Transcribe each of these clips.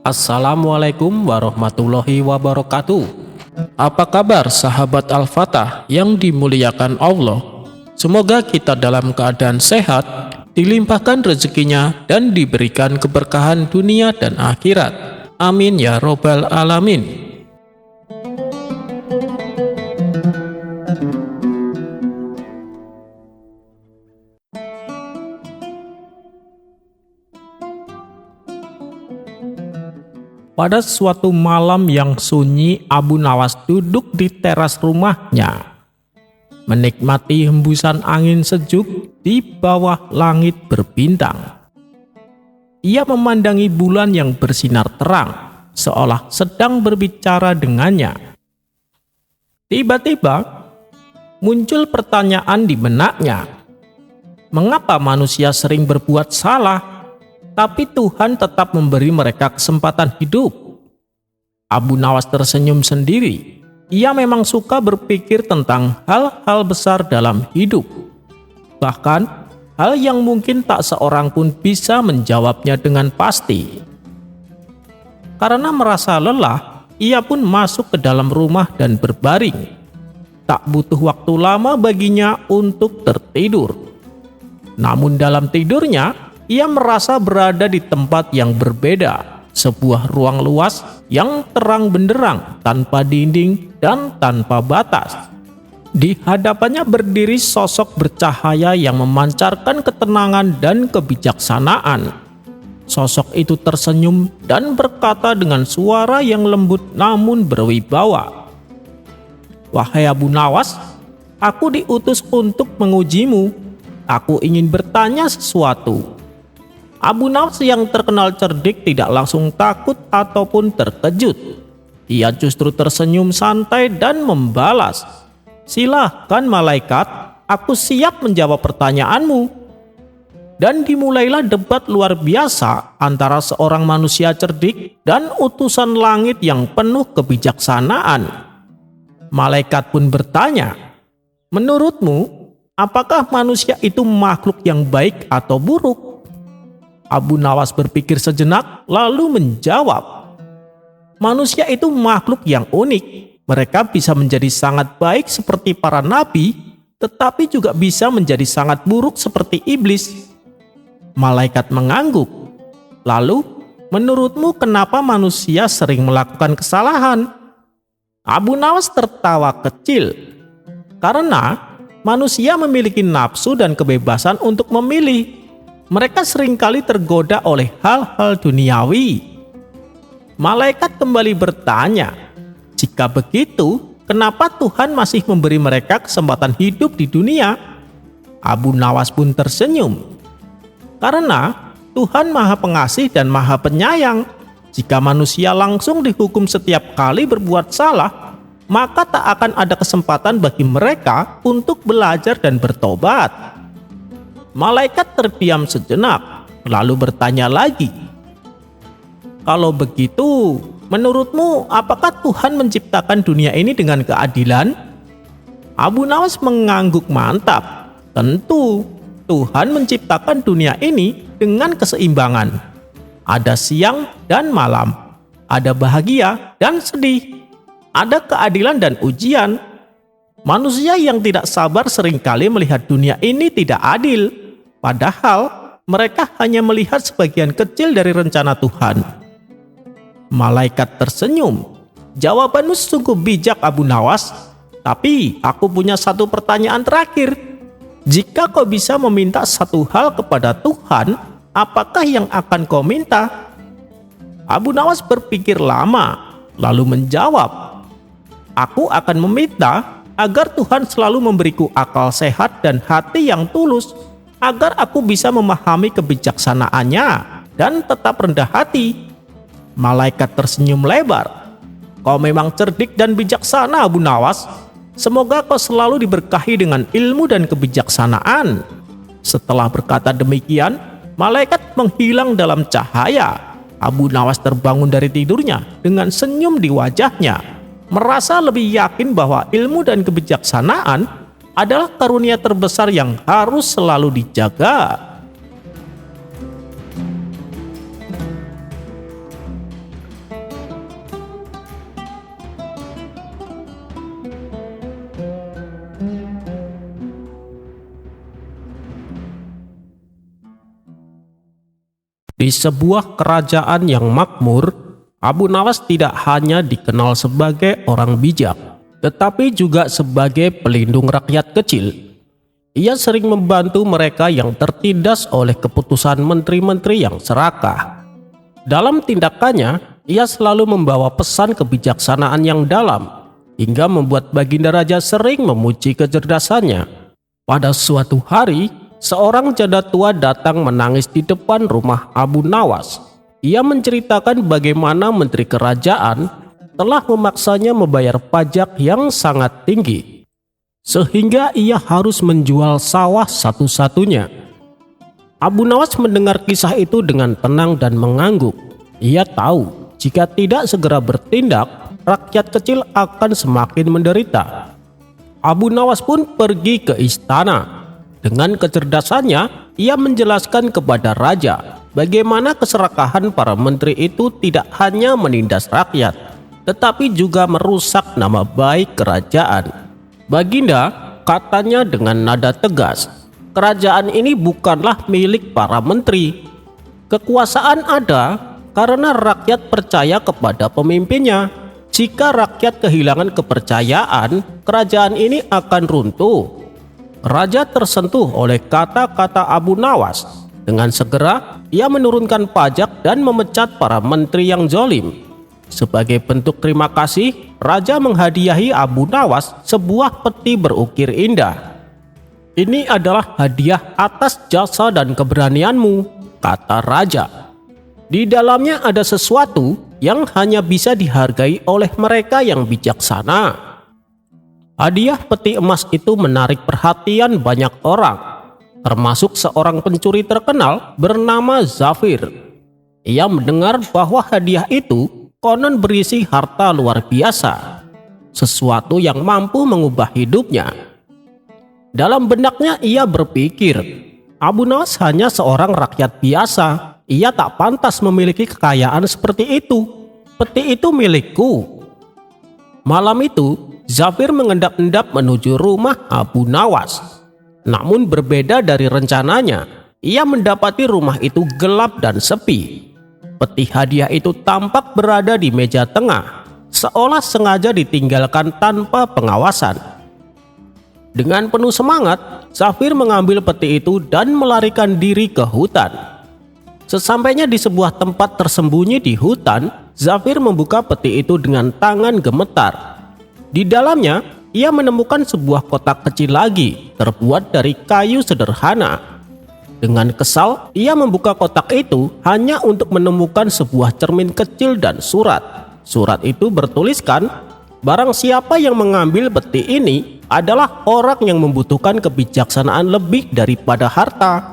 Assalamualaikum warahmatullahi wabarakatuh. Apa kabar sahabat Al-Fatah yang dimuliakan Allah? Semoga kita dalam keadaan sehat, dilimpahkan rezekinya dan diberikan keberkahan dunia dan akhirat. Amin ya robbal alamin. Pada suatu malam yang sunyi, Abu Nawas duduk di teras rumahnya, menikmati hembusan angin sejuk di bawah langit berbintang. Ia memandangi bulan yang bersinar terang, seolah sedang berbicara dengannya. Tiba-tiba, muncul pertanyaan di benaknya. Mengapa manusia sering berbuat salah, tapi Tuhan tetap memberi mereka kesempatan hidup? Abu Nawas tersenyum sendiri. Ia memang suka berpikir tentang hal-hal besar dalam hidup. Bahkan, hal yang mungkin tak seorang pun bisa menjawabnya dengan pasti. Karena merasa lelah, ia pun masuk ke dalam rumah dan berbaring. Tak butuh waktu lama baginya untuk tertidur. Namun dalam tidurnya, ia merasa berada di tempat yang berbeda, sebuah ruang luas yang terang benderang, tanpa dinding dan tanpa batas. Di hadapannya berdiri sosok bercahaya yang memancarkan ketenangan dan kebijaksanaan. Sosok itu tersenyum dan berkata dengan suara yang lembut namun berwibawa, "Wahai Abu Nawas, aku diutus untuk mengujimu. Aku ingin bertanya sesuatu." Abu Nawas yang terkenal cerdik tidak langsung takut ataupun terkejut. Ia justru tersenyum santai dan membalas, "Silahkan malaikat, aku siap menjawab pertanyaanmu." Dan dimulailah debat luar biasa antara seorang manusia cerdik dan utusan langit yang penuh kebijaksanaan. Malaikat pun bertanya, "Menurutmu, apakah manusia itu makhluk yang baik atau buruk?" Abu Nawas berpikir sejenak lalu menjawab, "Manusia itu makhluk yang unik. Mereka bisa menjadi sangat baik seperti para nabi, tetapi juga bisa menjadi sangat buruk seperti iblis." Malaikat mengangguk. "Lalu, menurutmu kenapa manusia sering melakukan kesalahan?" Abu Nawas tertawa kecil. "Karena manusia memiliki nafsu dan kebebasan untuk memilih. Mereka seringkali tergoda oleh hal-hal duniawi." Malaikat kembali bertanya, "Jika begitu, kenapa Tuhan masih memberi mereka kesempatan hidup di dunia?" Abu Nawas pun tersenyum. "Karena Tuhan Maha Pengasih dan Maha Penyayang. Jika manusia langsung dihukum setiap kali berbuat salah, maka tak akan ada kesempatan bagi mereka untuk belajar dan bertobat." Malaikat terdiam sejenak, lalu bertanya lagi, "Kalau begitu, menurutmu apakah Tuhan menciptakan dunia ini dengan keadilan?" Abu Nawas mengangguk mantap. "Tentu, Tuhan menciptakan dunia ini dengan keseimbangan. Ada siang dan malam, ada bahagia dan sedih, ada keadilan dan ujian. Manusia yang tidak sabar seringkali melihat dunia ini tidak adil. Padahal mereka hanya melihat sebagian kecil dari rencana Tuhan." Malaikat tersenyum. "Jawabanmu sungguh bijak Abu Nawas. Tapi aku punya satu pertanyaan terakhir. Jika kau bisa meminta satu hal kepada Tuhan, apakah yang akan kau minta?" Abu Nawas berpikir lama, lalu menjawab, "Aku akan meminta agar Tuhan selalu memberiku akal sehat dan hati yang tulus, agar aku bisa memahami kebijaksanaannya dan tetap rendah hati." Malaikat tersenyum lebar. "Kau memang cerdik dan bijaksana Abu Nawas. Semoga kau selalu diberkahi dengan ilmu dan kebijaksanaan." Setelah berkata demikian, malaikat menghilang dalam cahaya. Abu Nawas terbangun dari tidurnya dengan senyum di wajahnya, merasa lebih yakin bahwa ilmu dan kebijaksanaan adalah karunia terbesar yang harus selalu dijaga. Di sebuah kerajaan yang makmur, Abu Nawas tidak hanya dikenal sebagai orang bijak, tetapi juga sebagai pelindung rakyat kecil. Ia sering membantu mereka yang tertindas oleh keputusan menteri-menteri yang serakah. Dalam tindakannya, ia selalu membawa pesan kebijaksanaan yang dalam, hingga membuat Baginda Raja sering memuji kecerdasannya. Pada suatu hari, seorang janda tua datang menangis di depan rumah Abu Nawas. Ia menceritakan bagaimana menteri kerajaan telah memaksanya membayar pajak yang sangat tinggi, sehingga ia harus menjual sawah satu-satunya. Abu Nawas mendengar kisah itu dengan tenang dan mengangguk. Ia tahu jika tidak segera bertindak, rakyat kecil akan semakin menderita. Abu Nawas pun pergi ke istana. Dengan kecerdasannya, ia menjelaskan kepada raja bagaimana keserakahan para menteri itu tidak hanya menindas rakyat, tetapi juga merusak nama baik kerajaan. Baginda, katanya dengan nada tegas, kerajaan ini bukanlah milik para menteri. Kekuasaan ada karena rakyat percaya kepada pemimpinnya. Jika rakyat kehilangan kepercayaan, kerajaan ini akan runtuh. Raja tersentuh oleh kata-kata Abu Nawas. Dengan segera, ia menurunkan pajak dan memecat para menteri yang zalim. Sebagai bentuk terima kasih, raja menghadiahi Abu Nawas sebuah peti berukir indah. "Ini adalah hadiah atas jasa dan keberanianmu," kata raja. "Di dalamnya ada sesuatu yang hanya bisa dihargai oleh mereka yang bijaksana." Hadiah peti emas itu menarik perhatian banyak orang, termasuk seorang pencuri terkenal bernama Zafir. Ia mendengar bahwa hadiah itu konon berisi harta luar biasa, sesuatu yang mampu mengubah hidupnya. Dalam benaknya ia berpikir, Abu Nawas hanya seorang rakyat biasa. Ia tak pantas memiliki kekayaan seperti itu. Peti itu milikku. Malam itu, Zafir mengendap-endap menuju rumah Abu Nawas. Namun berbeda dari rencananya, ia mendapati rumah itu gelap dan sepi. Peti hadiah itu tampak berada di meja tengah, seolah sengaja ditinggalkan tanpa pengawasan. Dengan penuh semangat, Zafir mengambil peti itu dan melarikan diri ke hutan. Sesampainya di sebuah tempat tersembunyi di hutan, Zafir membuka peti itu dengan tangan gemetar. Di dalamnya, ia menemukan sebuah kotak kecil lagi, terbuat dari kayu sederhana. Dengan kesal, ia membuka kotak itu hanya untuk menemukan sebuah cermin kecil dan surat. Surat itu bertuliskan, "Barang siapa yang mengambil peti ini adalah orang yang membutuhkan kebijaksanaan lebih daripada harta.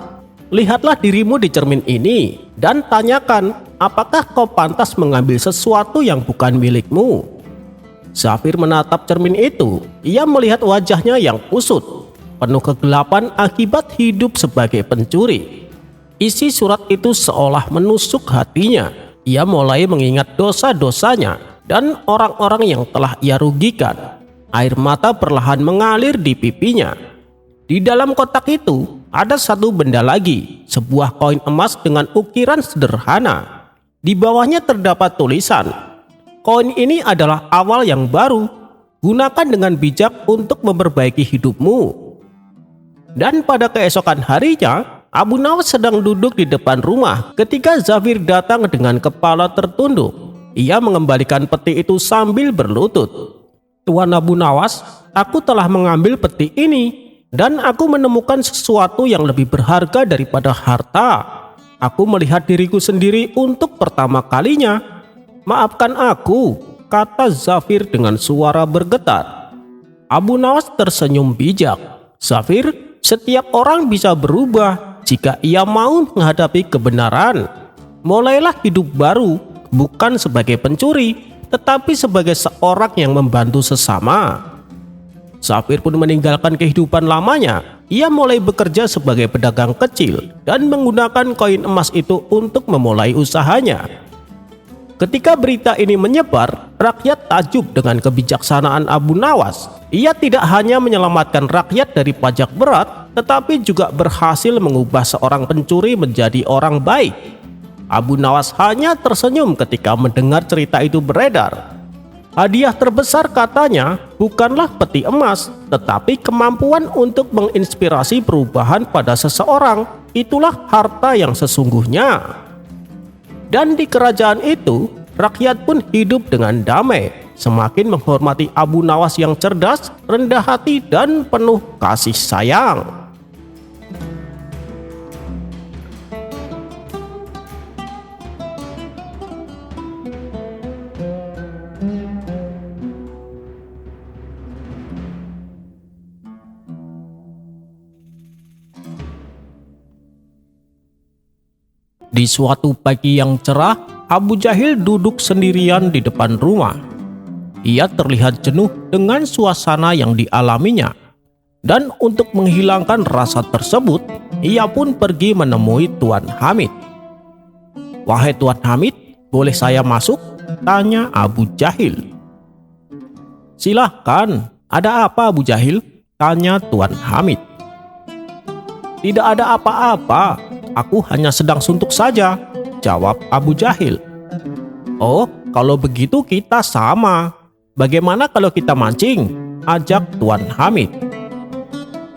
Lihatlah dirimu di cermin ini dan tanyakan, apakah kau pantas mengambil sesuatu yang bukan milikmu?" Zafir menatap cermin itu. Ia melihat wajahnya yang kusut, penuh kegelapan akibat hidup sebagai pencuri. Isi surat itu seolah menusuk hatinya. Ia mulai mengingat dosa-dosanya dan orang-orang yang telah ia rugikan. Air mata perlahan mengalir di pipinya. Di dalam kotak itu ada satu benda lagi, sebuah koin emas dengan ukiran sederhana. Di bawahnya terdapat tulisan, "Koin ini adalah awal yang baru. Gunakan dengan bijak untuk memperbaiki hidupmu." Dan pada keesokan harinya, Abu Nawas sedang duduk di depan rumah ketika Zafir datang dengan kepala tertunduk. Ia mengembalikan peti itu sambil berlutut. "Tuan Abu Nawas, aku telah mengambil peti ini dan aku menemukan sesuatu yang lebih berharga daripada harta. Aku melihat diriku sendiri untuk pertama kalinya. Maafkan aku," kata Zafir dengan suara bergetar. Abu Nawas tersenyum bijak. "Zafir, setiap orang bisa berubah jika ia mau menghadapi kebenaran. Mulailah hidup baru, bukan sebagai pencuri, tetapi sebagai seorang yang membantu sesama." Zafir pun meninggalkan kehidupan lamanya. Ia mulai bekerja sebagai pedagang kecil dan menggunakan koin emas itu untuk memulai usahanya. Ketika berita ini menyebar, rakyat takjub dengan kebijaksanaan Abu Nawas. Ia tidak hanya menyelamatkan rakyat dari pajak berat, tetapi juga berhasil mengubah seorang pencuri menjadi orang baik. Abu Nawas hanya tersenyum ketika mendengar cerita itu beredar. Hadiah terbesar katanya bukanlah peti emas, tetapi kemampuan untuk menginspirasi perubahan pada seseorang. Itulah harta yang sesungguhnya. Dan di kerajaan itu, rakyat pun hidup dengan damai, semakin menghormati Abu Nawas yang cerdas, rendah hati, dan penuh kasih sayang. Di suatu pagi yang cerah, Abu Jahil duduk sendirian di depan rumah. Ia terlihat jenuh dengan suasana yang dialaminya. Dan untuk menghilangkan rasa tersebut, ia pun pergi menemui Tuan Hamid. "Wahai Tuan Hamid, boleh saya masuk?" tanya Abu Jahil. "Silahkan, ada apa Abu Jahil?" tanya Tuan Hamid. "Tidak ada apa-apa, aku hanya sedang suntuk saja," jawab Abu Jahil. "Oh, kalau begitu kita sama. Bagaimana kalau kita mancing?" ajak Tuan Hamid.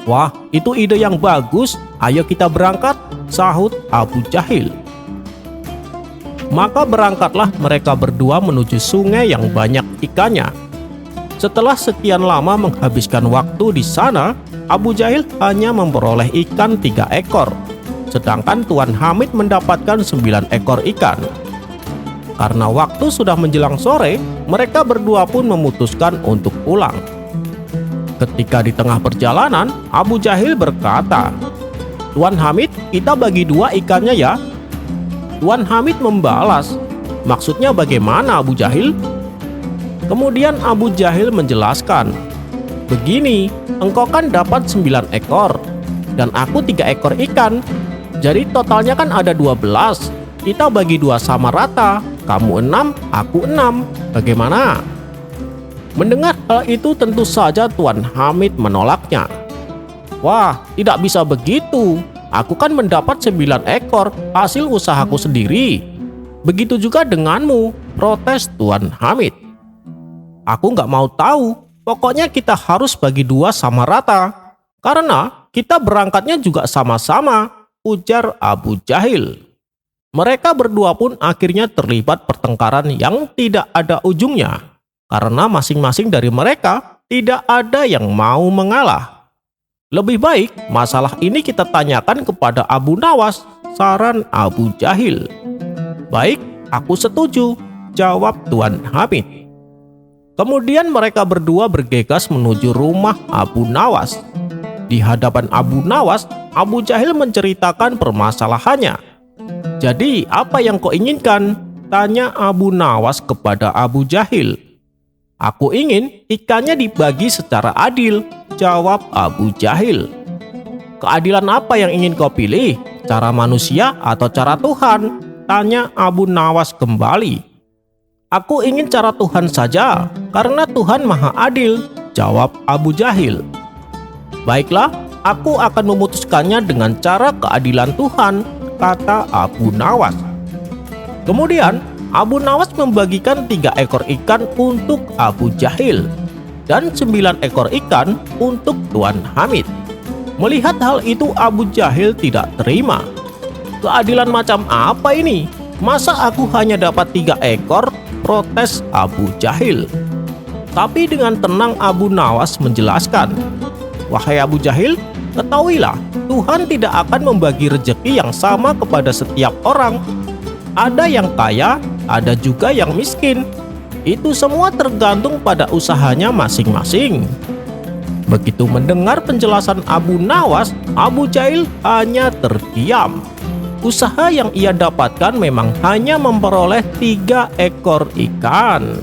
"Wah, itu ide yang bagus. Ayo kita berangkat," sahut Abu Jahil. Maka berangkatlah mereka berdua menuju sungai yang banyak ikannya. Setelah sekian lama menghabiskan waktu di sana, Abu Jahil hanya memperoleh ikan 3 ekor. Sedangkan Tuan Hamid mendapatkan 9 ekor ikan. Karena waktu sudah menjelang sore, mereka berdua pun memutuskan untuk pulang. Ketika di tengah perjalanan, Abu Jahil berkata, "Tuan Hamid, kita bagi 2 ikannya ya." Tuan Hamid membalas, "Maksudnya bagaimana Abu Jahil?" Kemudian Abu Jahil menjelaskan, "Begini, engkau kan dapat 9 ekor, dan aku 3 ekor ikan. Jadi totalnya kan ada 12. Kita bagi 2 sama rata, kamu 6, aku 6. Bagaimana?" Mendengar hal itu tentu saja Tuan Hamid menolaknya. "Wah, tidak bisa begitu. Aku kan mendapat 9 ekor hasil usahaku sendiri. Begitu juga denganmu," protes Tuan Hamid. "Aku nggak mau tahu. Pokoknya kita harus bagi 2 sama rata. Karena kita berangkatnya juga sama-sama," ujar Abu Jahil. Mereka berdua pun akhirnya terlibat pertengkaran yang tidak ada ujungnya. Karena masing-masing dari mereka tidak ada yang mau mengalah. "Lebih baik masalah ini kita tanyakan kepada Abu Nawas," saran Abu Jahil. "Baik, aku setuju," jawab Tuan Hamid. Kemudian mereka berdua bergegas menuju rumah Abu Nawas. Di hadapan Abu Nawas, Abu Jahil menceritakan permasalahannya. "Jadi apa yang kau inginkan?" tanya Abu Nawas kepada Abu Jahil. "Aku ingin ikannya dibagi secara adil," jawab Abu Jahil. "Keadilan apa yang ingin kau pilih? Cara manusia atau cara Tuhan?" tanya Abu Nawas kembali. "Aku ingin cara Tuhan saja, karena Tuhan Maha Adil," jawab Abu Jahil. "Baiklah, aku akan memutuskannya dengan cara keadilan Tuhan," kata Abu Nawas. Kemudian Abu Nawas membagikan 3 ekor ikan untuk Abu Jahil dan 9 ekor ikan untuk Tuan Hamid. Melihat hal itu, Abu Jahil tidak terima. "Keadilan macam apa ini? Masa aku hanya dapat 3 ekor?" protes Abu Jahil. Tapi dengan tenang Abu Nawas menjelaskan, "Wahai Abu Jahil, ketahuilah, Tuhan tidak akan membagi rezeki yang sama kepada setiap orang. Ada yang kaya, ada juga yang miskin. Itu semua tergantung pada usahanya masing-masing." Begitu mendengar penjelasan Abu Nawas, Abu Jahil hanya terdiam. Usaha yang ia dapatkan memang hanya memperoleh 3 ekor ikan.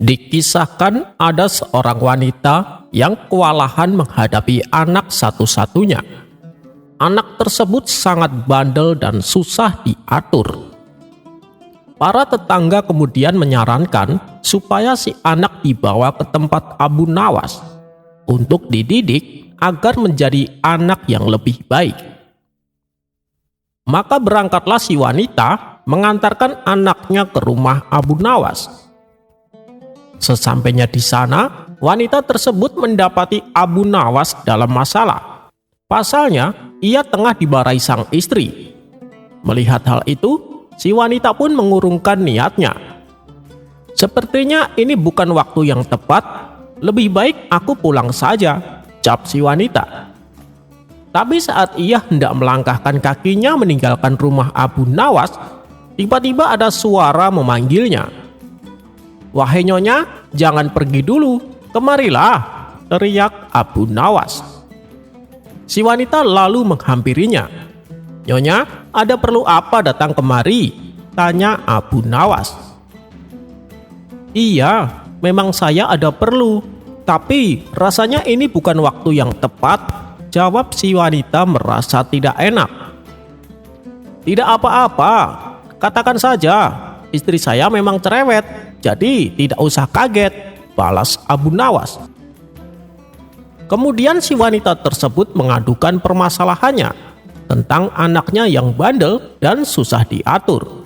Dikisahkan ada seorang wanita yang kewalahan menghadapi anak satu-satunya. Anak tersebut sangat bandel dan susah diatur. Para tetangga kemudian menyarankan supaya si anak dibawa ke tempat Abu Nawas untuk dididik agar menjadi anak yang lebih baik. Maka berangkatlah si wanita mengantarkan anaknya ke rumah Abu Nawas. Sesampainya di sana, wanita tersebut mendapati Abu Nawas dalam masalah. Pasalnya, ia tengah dimarahi sang istri. Melihat hal itu, si wanita pun mengurungkan niatnya. "Sepertinya ini bukan waktu yang tepat, lebih baik aku pulang saja," ucap si wanita. Tapi saat ia hendak melangkahkan kakinya meninggalkan rumah Abu Nawas, tiba-tiba ada suara memanggilnya. "Wahai nyonya, jangan pergi dulu, kemarilah," teriak Abu Nawas. Si wanita lalu menghampirinya. "Nyonya, ada perlu apa datang kemari?" tanya Abu Nawas. "Iya, memang saya ada perlu, tapi rasanya ini bukan waktu yang tepat," jawab si wanita merasa tidak enak. "Tidak apa-apa, katakan saja, istri saya memang cerewet, jadi tidak usah kaget," balas Abu Nawas. Kemudian si wanita tersebut mengadukan permasalahannya tentang anaknya yang bandel dan susah diatur.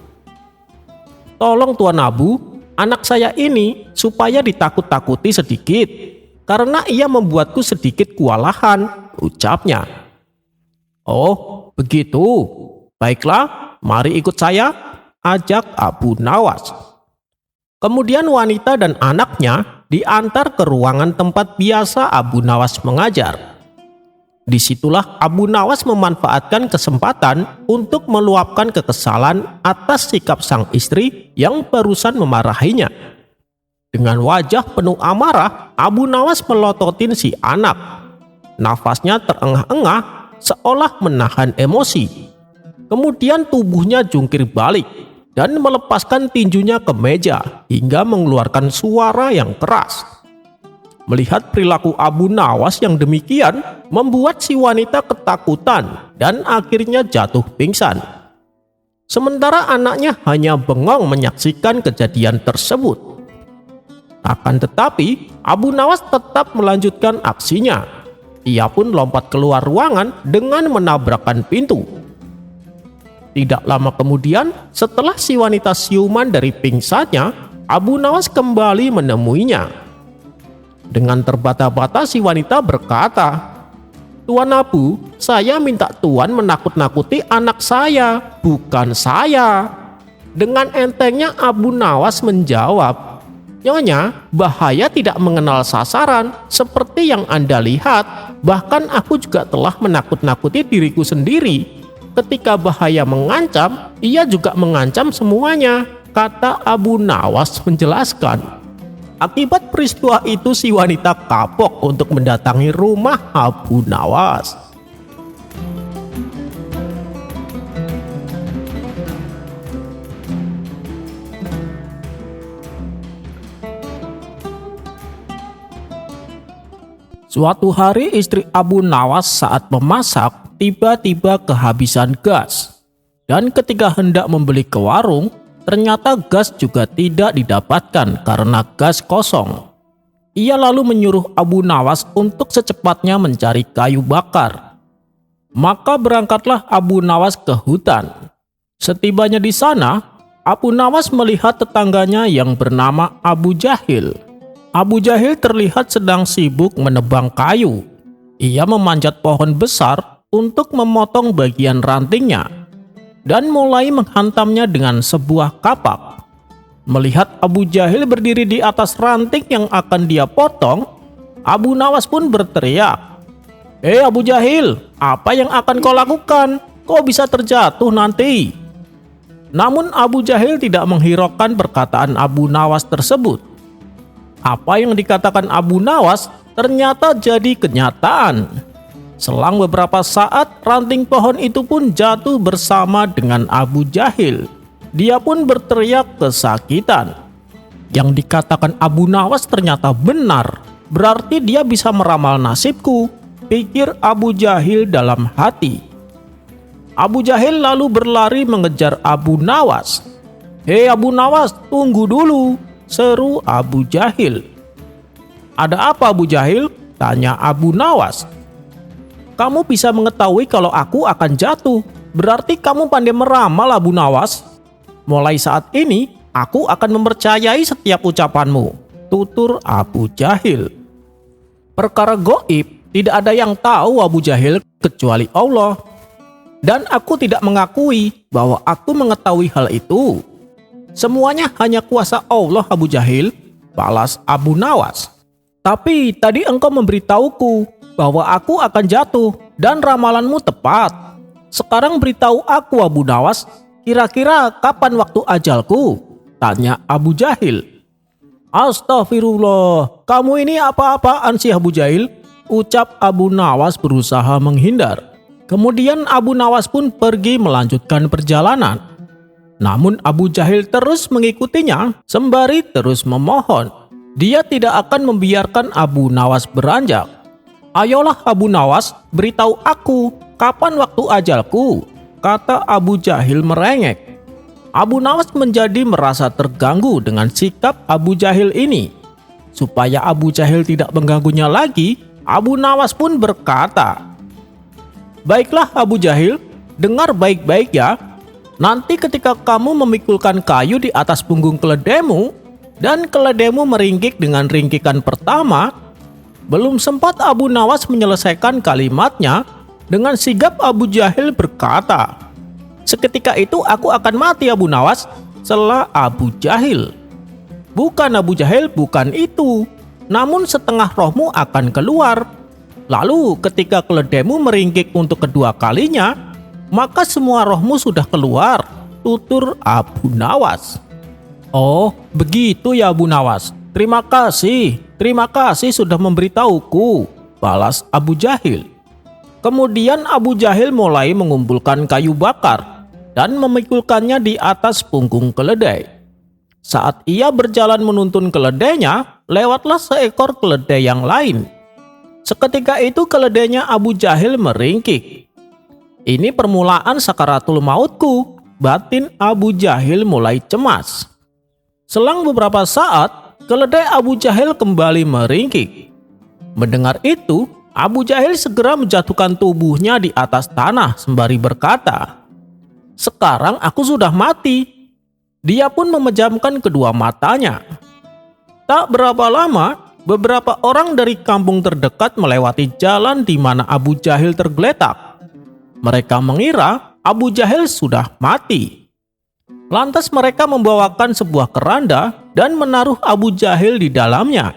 "Tolong Tuan Abu, anak saya ini supaya ditakut-takuti sedikit, karena ia membuatku sedikit kewalahan," ucapnya. "Oh, begitu. Baiklah, mari ikut saya," ajak Abu Nawas. Kemudian wanita dan anaknya diantar ke ruangan tempat biasa Abu Nawas mengajar. Disitulah Abu Nawas memanfaatkan kesempatan untuk meluapkan kekesalan atas sikap sang istri yang barusan memarahinya. Dengan wajah penuh amarah, Abu Nawas melototin si anak. Nafasnya terengah-engah seolah menahan emosi. Kemudian tubuhnya jungkir balik dan melepaskan tinjunya ke meja hingga mengeluarkan suara yang keras. Melihat perilaku Abu Nawas yang demikian membuat si wanita ketakutan dan akhirnya jatuh pingsan. Sementara anaknya hanya bengong menyaksikan kejadian tersebut. Akan tetapi Abu Nawas tetap melanjutkan aksinya. Ia pun lompat keluar ruangan dengan menabrakkan pintu. Tidak lama kemudian, setelah si wanita siuman dari pingsannya, Abu Nawas kembali menemuinya. Dengan terbata-bata si wanita berkata, "Tuan Abu, saya minta Tuan menakut-nakuti anak saya, bukan saya." Dengan entengnya Abu Nawas menjawab, "Nyonya, bahaya tidak mengenal sasaran seperti yang Anda lihat. Bahkan aku juga telah menakut-nakuti diriku sendiri. Ketika bahaya mengancam, ia juga mengancam semuanya," kata Abu Nawas menjelaskan. Akibat peristiwa itu si wanita kapok untuk mendatangi rumah Abu Nawas. Suatu hari istri Abu Nawas saat memasak tiba-tiba kehabisan gas. Dan ketika hendak membeli ke warung, ternyata gas juga tidak didapatkan karena gas kosong. Ia lalu menyuruh Abu Nawas untuk secepatnya mencari kayu bakar. Maka berangkatlah Abu Nawas ke hutan. Setibanya di sana, Abu Nawas melihat tetangganya yang bernama Abu Jahil. Abu Jahil terlihat sedang sibuk menebang kayu. Ia memanjat pohon besar untuk memotong bagian rantingnya dan mulai menghantamnya dengan sebuah kapak. Melihat Abu Jahil berdiri di atas ranting yang akan dia potong, Abu Nawas pun berteriak, "Hei Abu Jahil, apa yang akan kau lakukan? Kau bisa terjatuh nanti." Namun Abu Jahil tidak menghiraukan perkataan Abu Nawas tersebut. Apa yang dikatakan Abu Nawas ternyata jadi kenyataan. Selang beberapa saat, ranting pohon itu pun jatuh bersama dengan Abu Jahil. Dia pun berteriak kesakitan. Yang dikatakan Abu Nawas ternyata benar. Berarti dia bisa meramal nasibku, pikir Abu Jahil dalam hati. Abu Jahil lalu berlari mengejar Abu Nawas. "Hei Abu Nawas, tunggu dulu," seru Abu Jahil. "Ada apa Abu Jahil?" tanya Abu Nawas. "Kamu bisa mengetahui kalau aku akan jatuh. Berarti kamu pandai meramal Abu Nawas. Mulai saat ini, aku akan mempercayai setiap ucapanmu," tutur Abu Jahil. Perkara goib tidak ada yang tahu Abu Jahil kecuali Allah. Dan aku tidak mengakui bahwa aku mengetahui hal itu. Semuanya hanya kuasa Allah Abu Jahil, balas Abu Nawas. "Tapi tadi engkau memberitahuku bahwa aku akan jatuh dan ramalanmu tepat. Sekarang beritahu aku Abu Nawas, kira-kira kapan waktu ajalku?" tanya Abu Jahil. "Astagfirullah, kamu ini apa-apaan sih Abu Jahil?" ucap Abu Nawas berusaha menghindar. Kemudian Abu Nawas pun pergi melanjutkan perjalanan. Namun Abu Jahil terus mengikutinya sembari terus memohon. Dia tidak akan membiarkan Abu Nawas beranjak. "Ayolah Abu Nawas, beritahu aku kapan waktu ajalku," kata Abu Jahil merengek. Abu Nawas menjadi merasa terganggu dengan sikap Abu Jahil ini. Supaya Abu Jahil tidak mengganggunya lagi, Abu Nawas pun berkata, "Baiklah Abu Jahil, dengar baik-baik ya. Nanti ketika kamu memikulkan kayu di atas punggung keledaimu, dan keledaimu meringkik dengan ringkikan pertama," belum sempat Abu Nawas menyelesaikan kalimatnya, dengan sigap Abu Jahil berkata, "Seketika itu aku akan mati Abu Nawas," sela Abu Jahil. "Bukan Abu Jahil, bukan itu. Namun setengah rohmu akan keluar. Lalu ketika keledaimu meringkik untuk kedua kalinya, maka semua rohmu sudah keluar," tutur Abu Nawas. "Oh, begitu ya Abu Nawas. Terima kasih sudah memberitahuku," balas Abu Jahil. Kemudian Abu Jahil mulai mengumpulkan kayu bakar dan memikulkannya di atas punggung keledai. Saat ia berjalan menuntun keledainya, lewatlah seekor keledai yang lain. Seketika itu keledainya Abu Jahil meringkik. "Ini permulaan sakaratul mautku," batin Abu Jahil mulai cemas. Selang beberapa saat, keledai Abu Jahil kembali meringkik. Mendengar itu, Abu Jahil segera menjatuhkan tubuhnya di atas tanah sembari berkata, "Sekarang aku sudah mati." Dia pun memejamkan kedua matanya. Tak berapa lama, beberapa orang dari kampung terdekat melewati jalan di mana Abu Jahil tergeletak. Mereka mengira Abu Jahil sudah mati. Lantas mereka membawakan sebuah keranda dan menaruh Abu Jahil di dalamnya.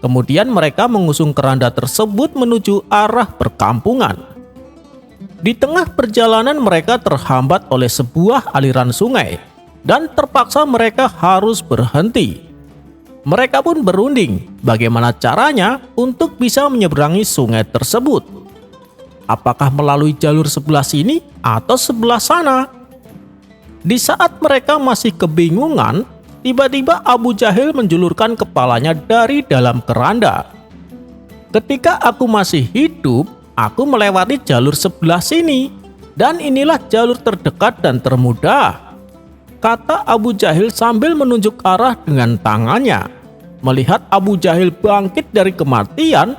Kemudian mereka mengusung keranda tersebut menuju arah perkampungan. Di tengah perjalanan mereka terhambat oleh sebuah aliran sungai dan terpaksa mereka harus berhenti. Mereka pun berunding bagaimana caranya untuk bisa menyeberangi sungai tersebut. Apakah melalui jalur sebelah sini atau sebelah sana? Di saat mereka masih kebingungan, tiba-tiba Abu Jahil menjulurkan kepalanya dari dalam keranda. "Ketika aku masih hidup, aku melewati jalur sebelah sini, dan inilah jalur terdekat dan termudah," kata Abu Jahil sambil menunjuk arah dengan tangannya. Melihat Abu Jahil bangkit dari kematian,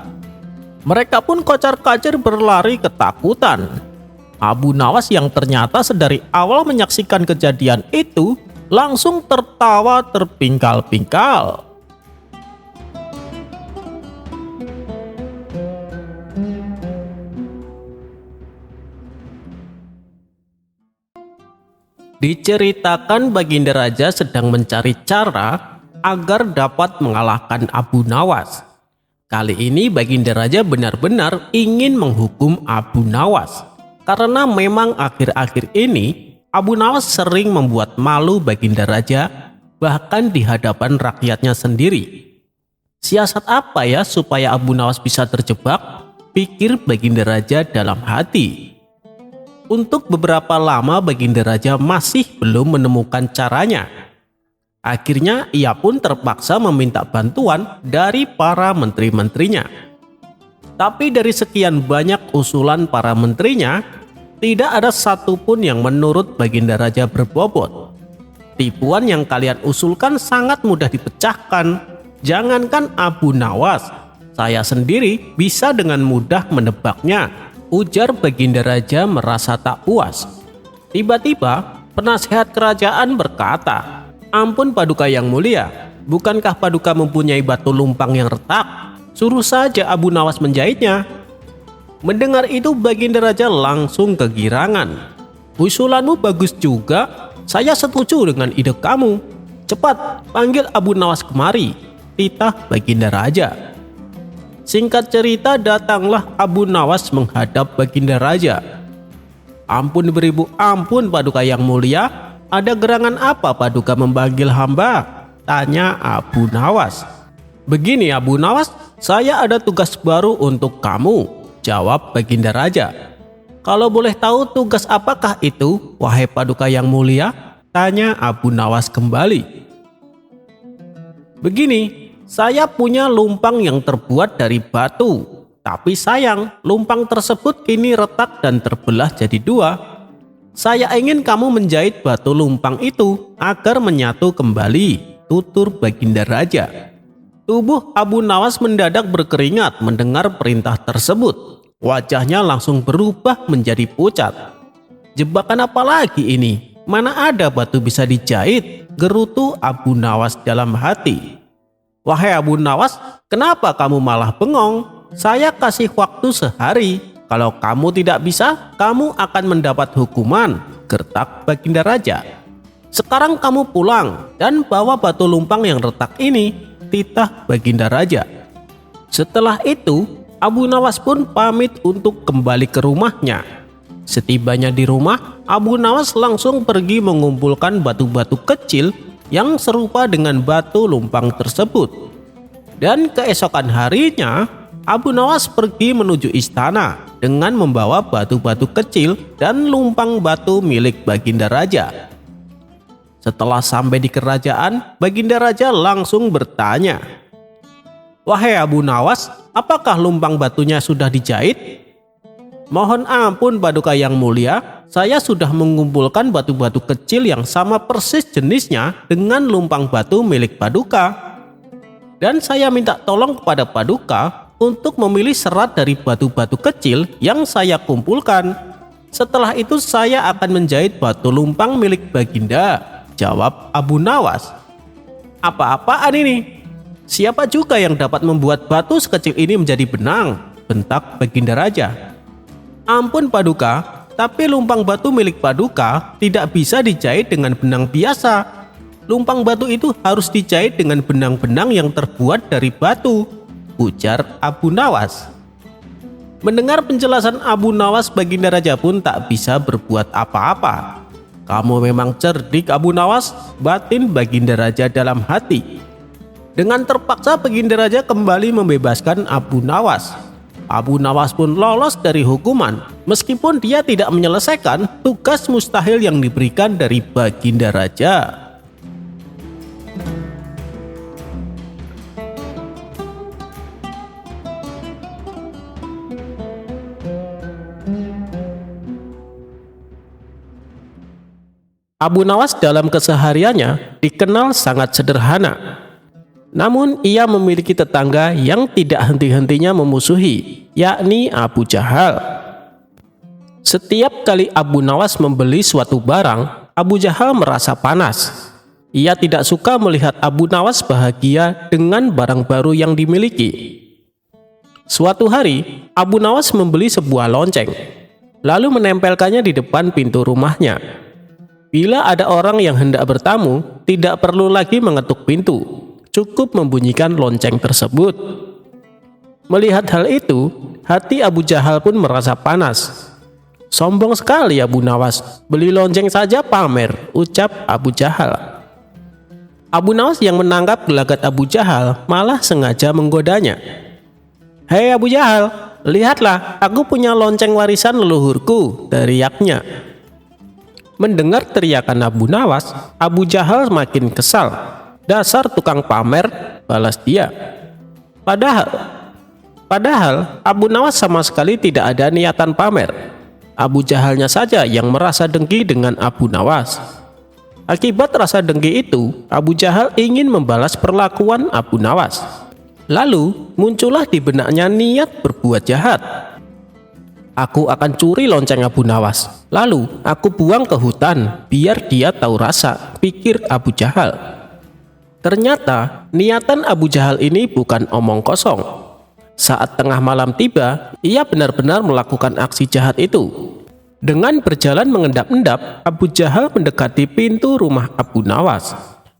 mereka pun kocar-kacir berlari ketakutan. Abu Nawas yang ternyata sedari awal menyaksikan kejadian itu langsung tertawa terpingkal-pingkal. Diceritakan Baginda Raja sedang mencari cara agar dapat mengalahkan Abu Nawas. Kali ini Baginda Raja benar-benar ingin menghukum Abu Nawas, karena memang akhir-akhir ini Abu Nawas sering membuat malu Baginda Raja, bahkan di hadapan rakyatnya sendiri. Siasat apa ya supaya Abu Nawas bisa terjebak? Pikir Baginda Raja dalam hati. Untuk beberapa lama Baginda Raja masih belum menemukan caranya. Akhirnya ia pun terpaksa meminta bantuan dari para menteri-menterinya. Tapi dari sekian banyak usulan para menterinya, tidak ada satupun yang menurut Baginda Raja berbobot. Tipuan yang kalian usulkan sangat mudah dipecahkan. Jangankan Abu Nawas, saya sendiri bisa dengan mudah menebaknya, ujar Baginda Raja merasa tak puas. Tiba-tiba penasehat kerajaan berkata, "Ampun Paduka yang mulia, bukankah Paduka mempunyai batu lumpang yang retak? Suruh saja Abu Nawas menjahitnya." Mendengar itu Baginda Raja langsung kegirangan. "Usulanmu bagus juga, saya setuju dengan ide kamu. Cepat panggil Abu Nawas kemari," titah Baginda Raja. Singkat cerita, datanglah Abu Nawas menghadap Baginda Raja. "Ampun beribu ampun Paduka yang mulia, ada gerangan apa Paduka memanggil hamba?" tanya Abu Nawas. "Begini Abu Nawas, saya ada tugas baru untuk kamu," jawab Baginda Raja. "Kalau boleh tahu tugas apakah itu, wahai Paduka yang mulia?" tanya Abu Nawas kembali. "Begini, saya punya lumpang yang terbuat dari batu, tapi sayang lumpang tersebut kini retak dan terbelah jadi dua. Saya ingin kamu menjahit batu lumpang itu agar menyatu kembali," tutur Baginda Raja. Tubuh Abu Nawas mendadak berkeringat mendengar perintah tersebut. Wajahnya langsung berubah menjadi pucat. "Jebakan apa lagi ini? Mana ada batu bisa dijahit?" gerutu Abu Nawas dalam hati. "Wahai Abu Nawas, kenapa kamu malah bengong? Saya kasih waktu sehari. Kalau kamu tidak bisa, kamu akan mendapat hukuman," gertak Baginda Raja. "Sekarang kamu pulang dan bawa batu lumpang yang retak ini," titah Baginda Raja. Setelah itu Abu Nawas pun pamit untuk kembali ke rumahnya. Setibanya di rumah, Abu Nawas langsung pergi mengumpulkan batu-batu kecil yang serupa dengan batu lumpang tersebut. Dan keesokan harinya, Abu Nawas pergi menuju istana dengan membawa batu-batu kecil dan lumpang batu milik Baginda Raja. Setelah sampai di kerajaan, Baginda Raja langsung bertanya, "Wahai Abu Nawas, apakah lumpang batunya sudah dijahit?" "Mohon ampun Paduka yang mulia, saya sudah mengumpulkan batu-batu kecil yang sama persis jenisnya dengan lumpang batu milik Paduka. Dan saya minta tolong kepada Paduka untuk memilih serat dari batu-batu kecil yang saya kumpulkan. Setelah itu saya akan menjahit batu lumpang milik Baginda," jawab Abu Nawas. "Apa-apaan ini? Siapa juga yang dapat membuat batu sekecil ini menjadi benang?" bentak Baginda Raja. "Ampun Paduka, tapi lumpang batu milik Paduka tidak bisa dijahit dengan benang biasa. Lumpang batu itu harus dijahit dengan benang-benang yang terbuat dari batu," ujar Abu Nawas. Mendengar penjelasan Abu Nawas, Baginda Raja pun tak bisa berbuat apa-apa. "Kamu memang cerdik Abu Nawas," batin Baginda Raja dalam hati. Dengan terpaksa Baginda Raja kembali membebaskan Abu Nawas. Abu Nawas pun lolos dari hukuman meskipun dia tidak menyelesaikan tugas mustahil yang diberikan dari Baginda Raja. Abu Nawas dalam kesehariannya dikenal sangat sederhana. Namun ia memiliki tetangga yang tidak henti-hentinya memusuhi, yakni Abu Jahal. Setiap kali Abu Nawas membeli suatu barang, Abu Jahal merasa panas. Ia tidak suka melihat Abu Nawas bahagia dengan barang baru yang dimiliki. Suatu hari, Abu Nawas membeli sebuah lonceng, lalu menempelkannya di depan pintu rumahnya. Bila ada orang yang hendak bertamu, tidak perlu lagi mengetuk pintu. Cukup membunyikan lonceng tersebut. Melihat hal itu, hati Abu Jahal pun merasa panas. "Sombong sekali Abu Nawas, beli lonceng saja pamer," ucap Abu Jahal. Abu Nawas yang menangkap gelagat Abu Jahal malah sengaja menggodanya. "Hei Abu Jahal, lihatlah, aku punya lonceng warisan leluhurku," teriaknya. Mendengar teriakan Abu Nawas, Abu Jahal makin kesal. "Dasar tukang pamer," balas dia. Padahal Abu Nawas sama sekali tidak ada niatan pamer. Abu Jahalnya saja yang merasa dengki dengan Abu Nawas. Akibat rasa dengki itu, Abu Jahal ingin membalas perlakuan Abu Nawas. Lalu muncullah di benaknya niat berbuat jahat. Aku akan curi lonceng Abu Nawas, lalu aku buang ke hutan biar dia tahu rasa, pikir Abu Jahal. Ternyata niatan Abu Jahal ini bukan omong kosong. Saat tengah malam tiba, ia benar-benar melakukan aksi jahat itu. Dengan berjalan mengendap-endap, Abu Jahal mendekati pintu rumah Abu Nawas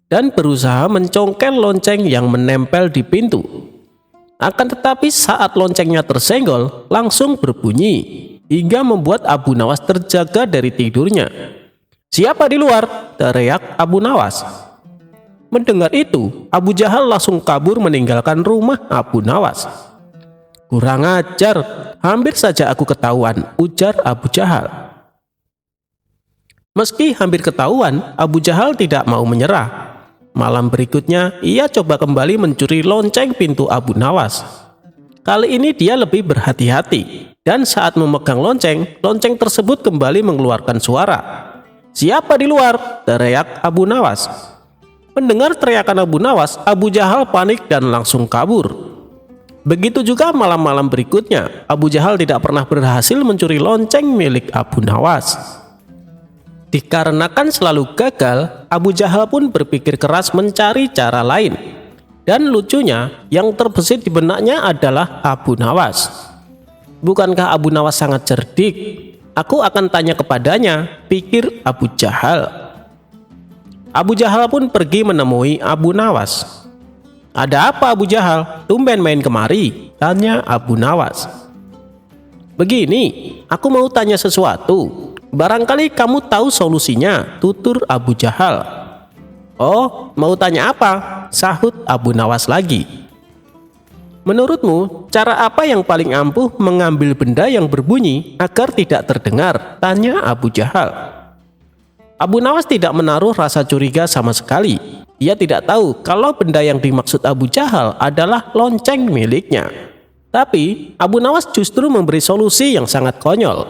dan berusaha mencongkel lonceng yang menempel di pintu. Akan tetapi saat loncengnya tersenggol, langsung berbunyi hingga membuat Abu Nawas terjaga dari tidurnya. "Siapa di luar?" teriak Abu Nawas. Mendengar itu, Abu Jahal langsung kabur meninggalkan rumah Abu Nawas. "Kurang ajar, hampir saja aku ketahuan," ujar Abu Jahal. Meski hampir ketahuan, Abu Jahal tidak mau menyerah. Malam berikutnya, ia coba kembali mencuri lonceng pintu Abu Nawas. Kali ini dia lebih berhati-hati, dan saat memegang lonceng, lonceng tersebut kembali mengeluarkan suara. "Siapa di luar?" teriak Abu Nawas. Mendengar teriakan Abu Nawas, Abu Jahal panik dan langsung kabur. Begitu juga malam-malam berikutnya, Abu Jahal tidak pernah berhasil mencuri lonceng milik Abu Nawas. Dikarenakan selalu gagal, Abu Jahal pun berpikir keras mencari cara lain. Dan lucunya, yang terbesit di benaknya adalah Abu Nawas. "Bukankah Abu Nawas sangat cerdik? Aku akan tanya kepadanya," pikir Abu Jahal. Abu Jahal pun pergi menemui Abu Nawas. "Ada apa Abu Jahal? Tumben main kemari?" tanya Abu Nawas. "Begini, aku mau tanya sesuatu. Barangkali kamu tahu solusinya," tutur Abu Jahal. "Oh, mau tanya apa?" sahut Abu Nawas lagi. "Menurutmu, cara apa yang paling ampuh mengambil benda yang berbunyi agar tidak terdengar?" tanya Abu Jahal. Abu Nawas tidak menaruh rasa curiga sama sekali. Ia tidak tahu kalau benda yang dimaksud Abu Jahal adalah lonceng miliknya. Tapi Abu Nawas justru memberi solusi yang sangat konyol.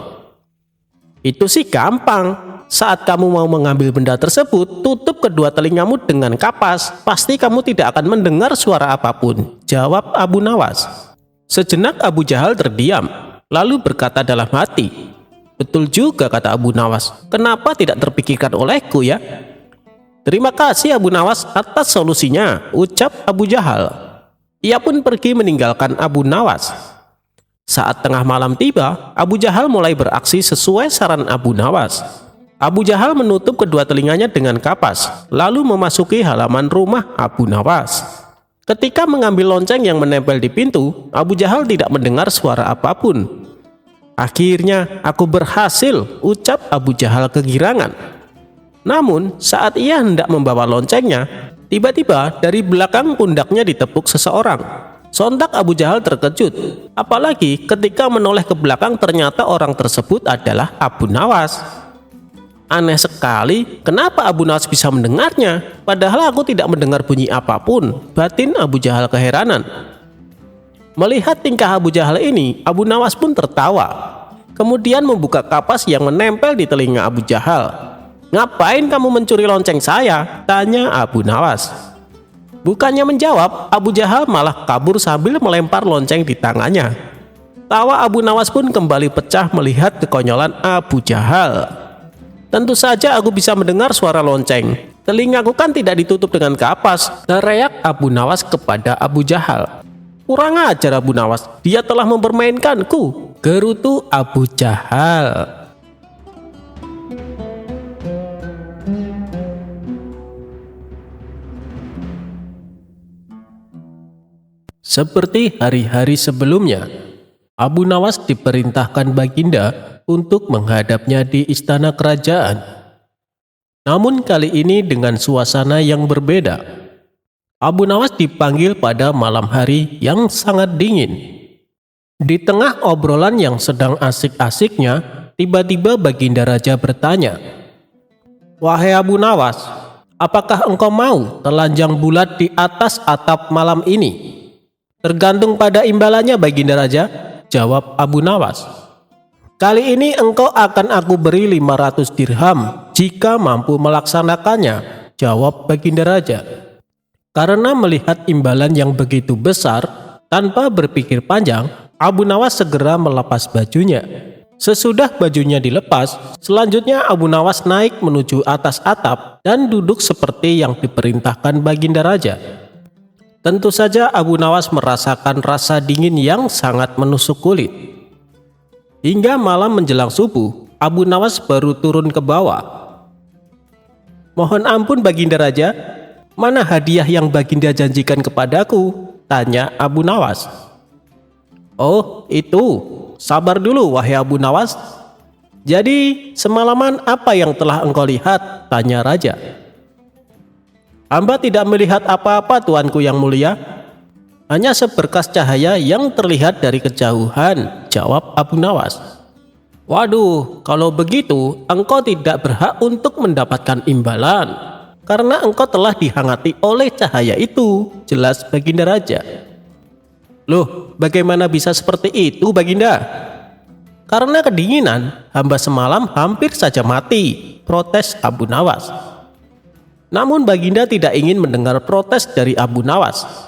"Itu sih gampang. Saat kamu mau mengambil benda tersebut, tutup kedua telingamu dengan kapas. Pasti kamu tidak akan mendengar suara apapun," jawab Abu Nawas. Sejenak Abu Jahal terdiam, lalu berkata dalam hati, "Betul juga," kata Abu Nawas. "Kenapa tidak terpikirkan olehku ya?" "Terima kasih Abu Nawas atas solusinya," ucap Abu Jahal. Ia pun pergi meninggalkan Abu Nawas. Saat tengah malam tiba, Abu Jahal mulai beraksi sesuai saran Abu Nawas. Abu Jahal menutup kedua telinganya dengan kapas, lalu memasuki halaman rumah Abu Nawas. Ketika mengambil lonceng yang menempel di pintu, Abu Jahal tidak mendengar suara apapun. "Akhirnya aku berhasil," ucap Abu Jahal kegirangan. Namun saat ia hendak membawa loncengnya, tiba-tiba dari belakang pundaknya ditepuk seseorang. Sontak Abu Jahal terkejut, apalagi ketika menoleh ke belakang ternyata orang tersebut adalah Abu Nawas. "Aneh sekali, kenapa Abu Nawas bisa mendengarnya? Padahal aku tidak mendengar bunyi apapun," batin Abu Jahal keheranan. Melihat tingkah Abu Jahal ini, Abu Nawas pun tertawa. Kemudian membuka kapas yang menempel di telinga Abu Jahal. "Ngapain kamu mencuri lonceng saya?" tanya Abu Nawas. Bukannya menjawab, Abu Jahal malah kabur sambil melempar lonceng di tangannya. Tawa Abu Nawas pun kembali pecah melihat kekonyolan Abu Jahal. "Tentu saja aku bisa mendengar suara lonceng. Telingaku kan tidak ditutup dengan kapas," teriak Abu Nawas kepada Abu Jahal. "Kurang ajar Abu Nawas, dia telah mempermainkanku," gerutu Abu Jahal. Seperti hari-hari sebelumnya, Abu Nawas diperintahkan Baginda untuk menghadapnya di istana kerajaan. Namun kali ini dengan suasana yang berbeda. Abu Nawas dipanggil pada malam hari yang sangat dingin. Di tengah obrolan yang sedang asik-asiknya, tiba-tiba Baginda Raja bertanya, "Wahai Abu Nawas, apakah engkau mau telanjang bulat di atas atap malam ini?" "Tergantung pada imbalannya Baginda Raja," jawab Abu Nawas. Kali ini engkau akan aku beri 500 dirham jika mampu melaksanakannya, jawab Baginda Raja. Karena melihat imbalan yang begitu besar, tanpa berpikir panjang, Abu Nawas segera melepas bajunya. Sesudah bajunya dilepas, selanjutnya Abu Nawas naik menuju atas atap dan duduk seperti yang diperintahkan Baginda Raja. Tentu saja Abu Nawas merasakan rasa dingin yang sangat menusuk kulit. Hingga malam menjelang subuh, Abu Nawas baru turun ke bawah. Mohon ampun Baginda Raja, mana hadiah yang Baginda janjikan kepadaku? Tanya Abu Nawas. Oh itu, sabar dulu wahai Abu Nawas. Jadi semalaman apa yang telah engkau lihat? Tanya Raja. Hamba tidak melihat apa-apa tuanku yang mulia. Hanya seberkas cahaya yang terlihat dari kejauhan, jawab Abu Nawas. Waduh, kalau begitu engkau tidak berhak untuk mendapatkan imbalan, karena engkau telah dihangati oleh cahaya itu, jelas Baginda Raja. Loh, bagaimana bisa seperti itu Baginda? Karena kedinginan, hamba semalam hampir saja mati, protes Abu Nawas. Namun Baginda tidak ingin mendengar protes dari Abu Nawas.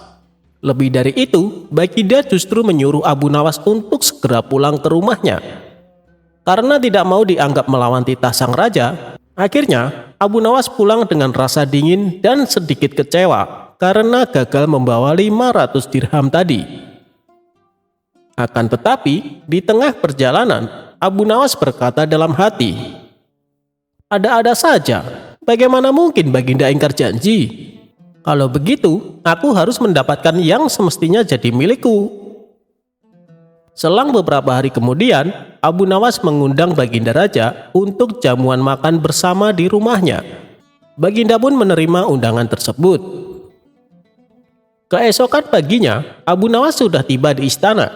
Lebih dari itu, Baginda justru menyuruh Abu Nawas untuk segera pulang ke rumahnya. Karena tidak mau dianggap melawan titah sang raja, akhirnya Abu Nawas pulang dengan rasa dingin dan sedikit kecewa karena gagal membawa 500 dirham tadi. Akan tetapi, di tengah perjalanan, Abu Nawas berkata dalam hati, "Ada-ada saja, bagaimana mungkin Baginda ingkar janji? Kalau begitu, aku harus mendapatkan yang semestinya jadi milikku." Selang beberapa hari kemudian, Abu Nawas mengundang Baginda Raja untuk jamuan makan bersama di rumahnya. Baginda pun menerima undangan tersebut. Keesokan paginya, Abu Nawas sudah tiba di istana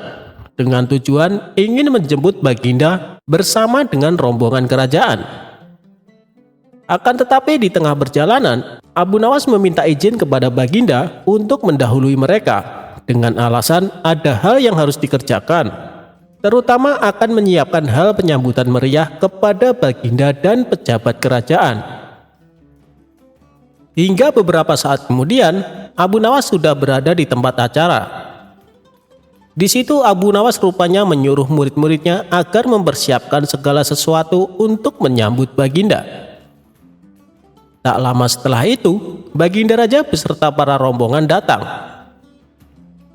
dengan tujuan ingin menjemput Baginda bersama dengan rombongan kerajaan. Akan tetapi di tengah perjalanan, Abu Nawas meminta izin kepada Baginda untuk mendahului mereka dengan alasan ada hal yang harus dikerjakan, terutama akan menyiapkan hal penyambutan meriah kepada Baginda dan pejabat kerajaan. Hingga beberapa saat kemudian, Abu Nawas sudah berada di tempat acara. Di situ Abu Nawas rupanya menyuruh murid-muridnya agar mempersiapkan segala sesuatu untuk menyambut Baginda. Tak lama setelah itu, Baginda Raja beserta para rombongan datang.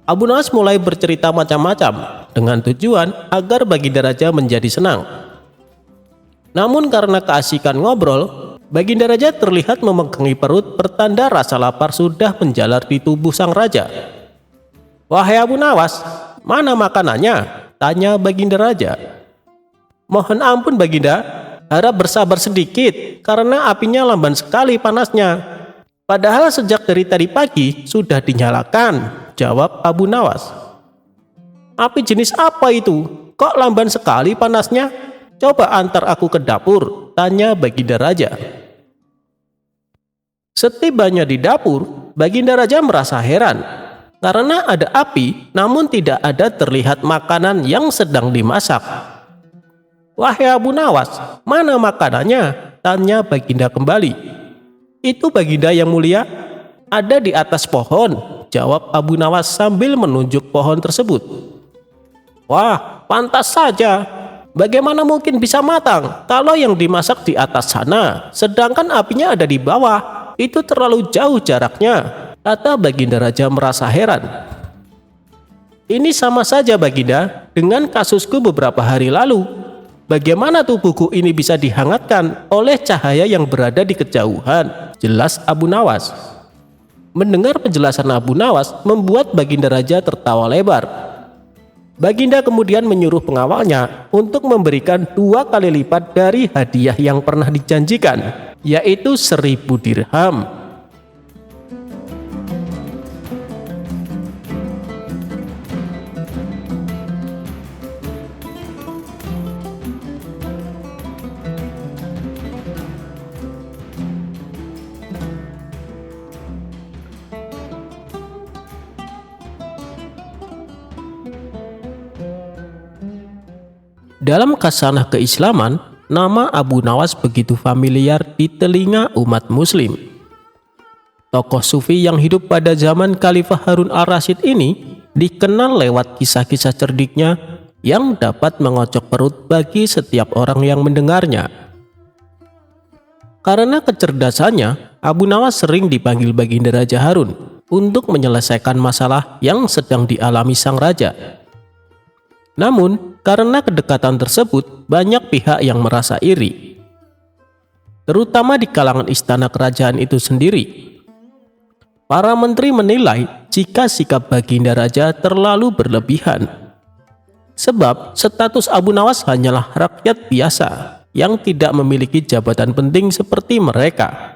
Abu Nawas mulai bercerita macam-macam dengan tujuan agar Baginda Raja menjadi senang. Namun karena keasikan ngobrol, Baginda Raja terlihat memegangi perut pertanda rasa lapar sudah menjalar di tubuh sang raja. "Wahai Abu Nawas, mana makanannya?" tanya Baginda Raja. "Mohon ampun Baginda, harap bersabar sedikit karena apinya lamban sekali panasnya. Padahal sejak dari tadi pagi sudah dinyalakan," jawab Abu Nawas. "Api jenis apa itu? Kok lamban sekali panasnya? Coba antar aku ke dapur," tanya Baginda Raja. Setibanya di dapur, Baginda Raja merasa heran karena ada api namun tidak ada terlihat makanan yang sedang dimasak. "Wahai Abu Nawas, mana makanannya?" tanya Baginda kembali. "Itu Baginda yang mulia, ada di atas pohon," jawab Abu Nawas sambil menunjuk pohon tersebut. "Wah, pantas saja. Bagaimana mungkin bisa matang kalau yang dimasak di atas sana, sedangkan apinya ada di bawah? Itu terlalu jauh jaraknya," kata Baginda Raja merasa heran. "Ini sama saja Baginda dengan kasusku beberapa hari lalu. Bagaimana tubuhku ini bisa dihangatkan oleh cahaya yang berada di kejauhan?" jelas Abu Nawas. Mendengar penjelasan Abu Nawas membuat Baginda Raja tertawa lebar. Baginda kemudian menyuruh pengawalnya untuk memberikan 2 kali lipat dari hadiah yang pernah dijanjikan, yaitu 1000 dirham. Dalam khasanah keislaman, nama Abu Nawas begitu familiar di telinga umat muslim. Tokoh sufi yang hidup pada zaman Khalifah Harun al-Rasyid ini dikenal lewat kisah-kisah cerdiknya yang dapat mengocok perut bagi setiap orang yang mendengarnya. Karena kecerdasannya, Abu Nawas sering dipanggil Baginda Raja Harun untuk menyelesaikan masalah yang sedang dialami sang raja. Namun, karena kedekatan tersebut, banyak pihak yang merasa iri, terutama di kalangan istana kerajaan itu sendiri. Para menteri menilai jika sikap Baginda Raja terlalu berlebihan. Sebab status Abu Nawas hanyalah rakyat biasa yang tidak memiliki jabatan penting seperti mereka.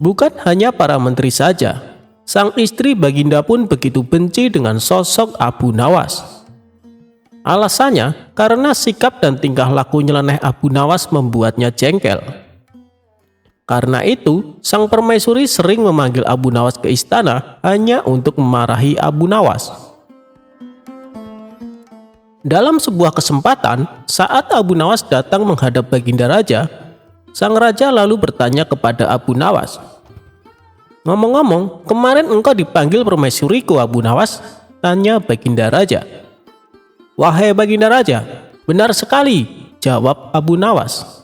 Bukan hanya para menteri saja, sang istri Baginda pun begitu benci dengan sosok Abu Nawas. Alasannya karena sikap dan tingkah laku nyeleneh Abu Nawas membuatnya jengkel. Karena itu, sang permaisuri sering memanggil Abu Nawas ke istana hanya untuk memarahi Abu Nawas. Dalam sebuah kesempatan, saat Abu Nawas datang menghadap Baginda Raja, sang raja lalu bertanya kepada Abu Nawas, "Ngomong-ngomong, kemarin engkau dipanggil permaisuriku, Abu Nawas?" tanya Baginda Raja. "Wahai Baginda Raja, benar sekali," jawab Abu Nawas.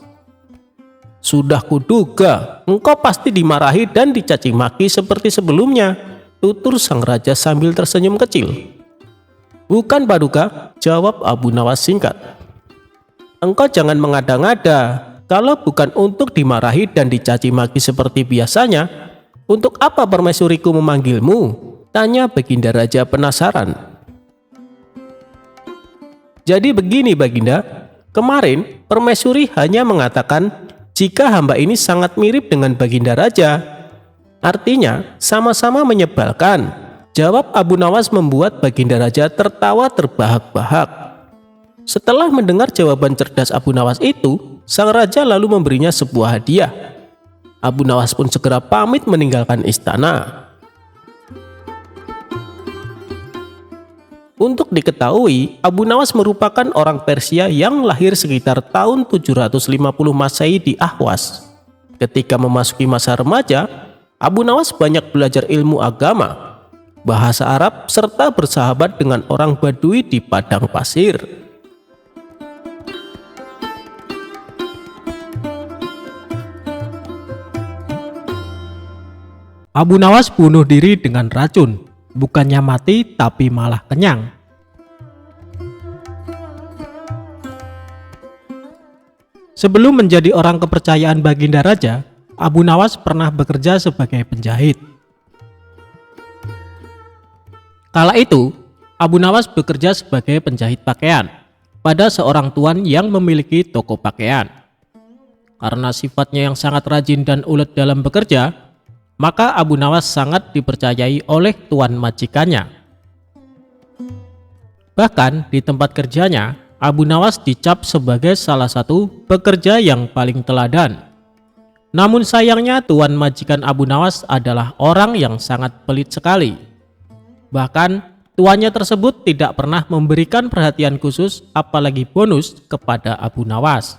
"Sudah kuduga, engkau pasti dimarahi dan dicaci maki seperti sebelumnya," tutur sang raja sambil tersenyum kecil. "Bukan Paduka," jawab Abu Nawas singkat. "Engkau jangan mengada-ngada. Kalau bukan untuk dimarahi dan dicaci maki seperti biasanya, untuk apa permaisuriku memanggilmu?" tanya Baginda Raja penasaran. "Jadi begini Baginda, kemarin permaisuri hanya mengatakan jika hamba ini sangat mirip dengan Baginda Raja. Artinya sama-sama menyebalkan," jawab Abu Nawas membuat Baginda Raja tertawa terbahak-bahak. Setelah mendengar jawaban cerdas Abu Nawas itu, sang raja lalu memberinya sebuah hadiah. Abu Nawas pun segera pamit meninggalkan istana. Untuk diketahui, Abu Nawas merupakan orang Persia yang lahir sekitar tahun 750 Masehi di Ahwas. Ketika memasuki masa remaja, Abu Nawas banyak belajar ilmu agama, bahasa Arab, serta bersahabat dengan orang Badui di padang pasir. Abu Nawas bunuh diri dengan racun, bukannya mati tapi malah kenyang. Sebelum menjadi orang kepercayaan Baginda Raja, Abu Nawas pernah bekerja sebagai penjahit. Kala itu, Abu Nawas bekerja sebagai penjahit pakaian pada seorang tuan yang memiliki toko pakaian. Karena sifatnya yang sangat rajin dan ulet dalam bekerja, maka Abu Nawas sangat dipercayai oleh tuan majikannya. Bahkan di tempat kerjanya, Abu Nawas dicap sebagai salah satu pekerja yang paling teladan. Namun sayangnya tuan majikan Abu Nawas adalah orang yang sangat pelit sekali. Bahkan tuannya tersebut tidak pernah memberikan perhatian khusus apalagi bonus kepada Abu Nawas.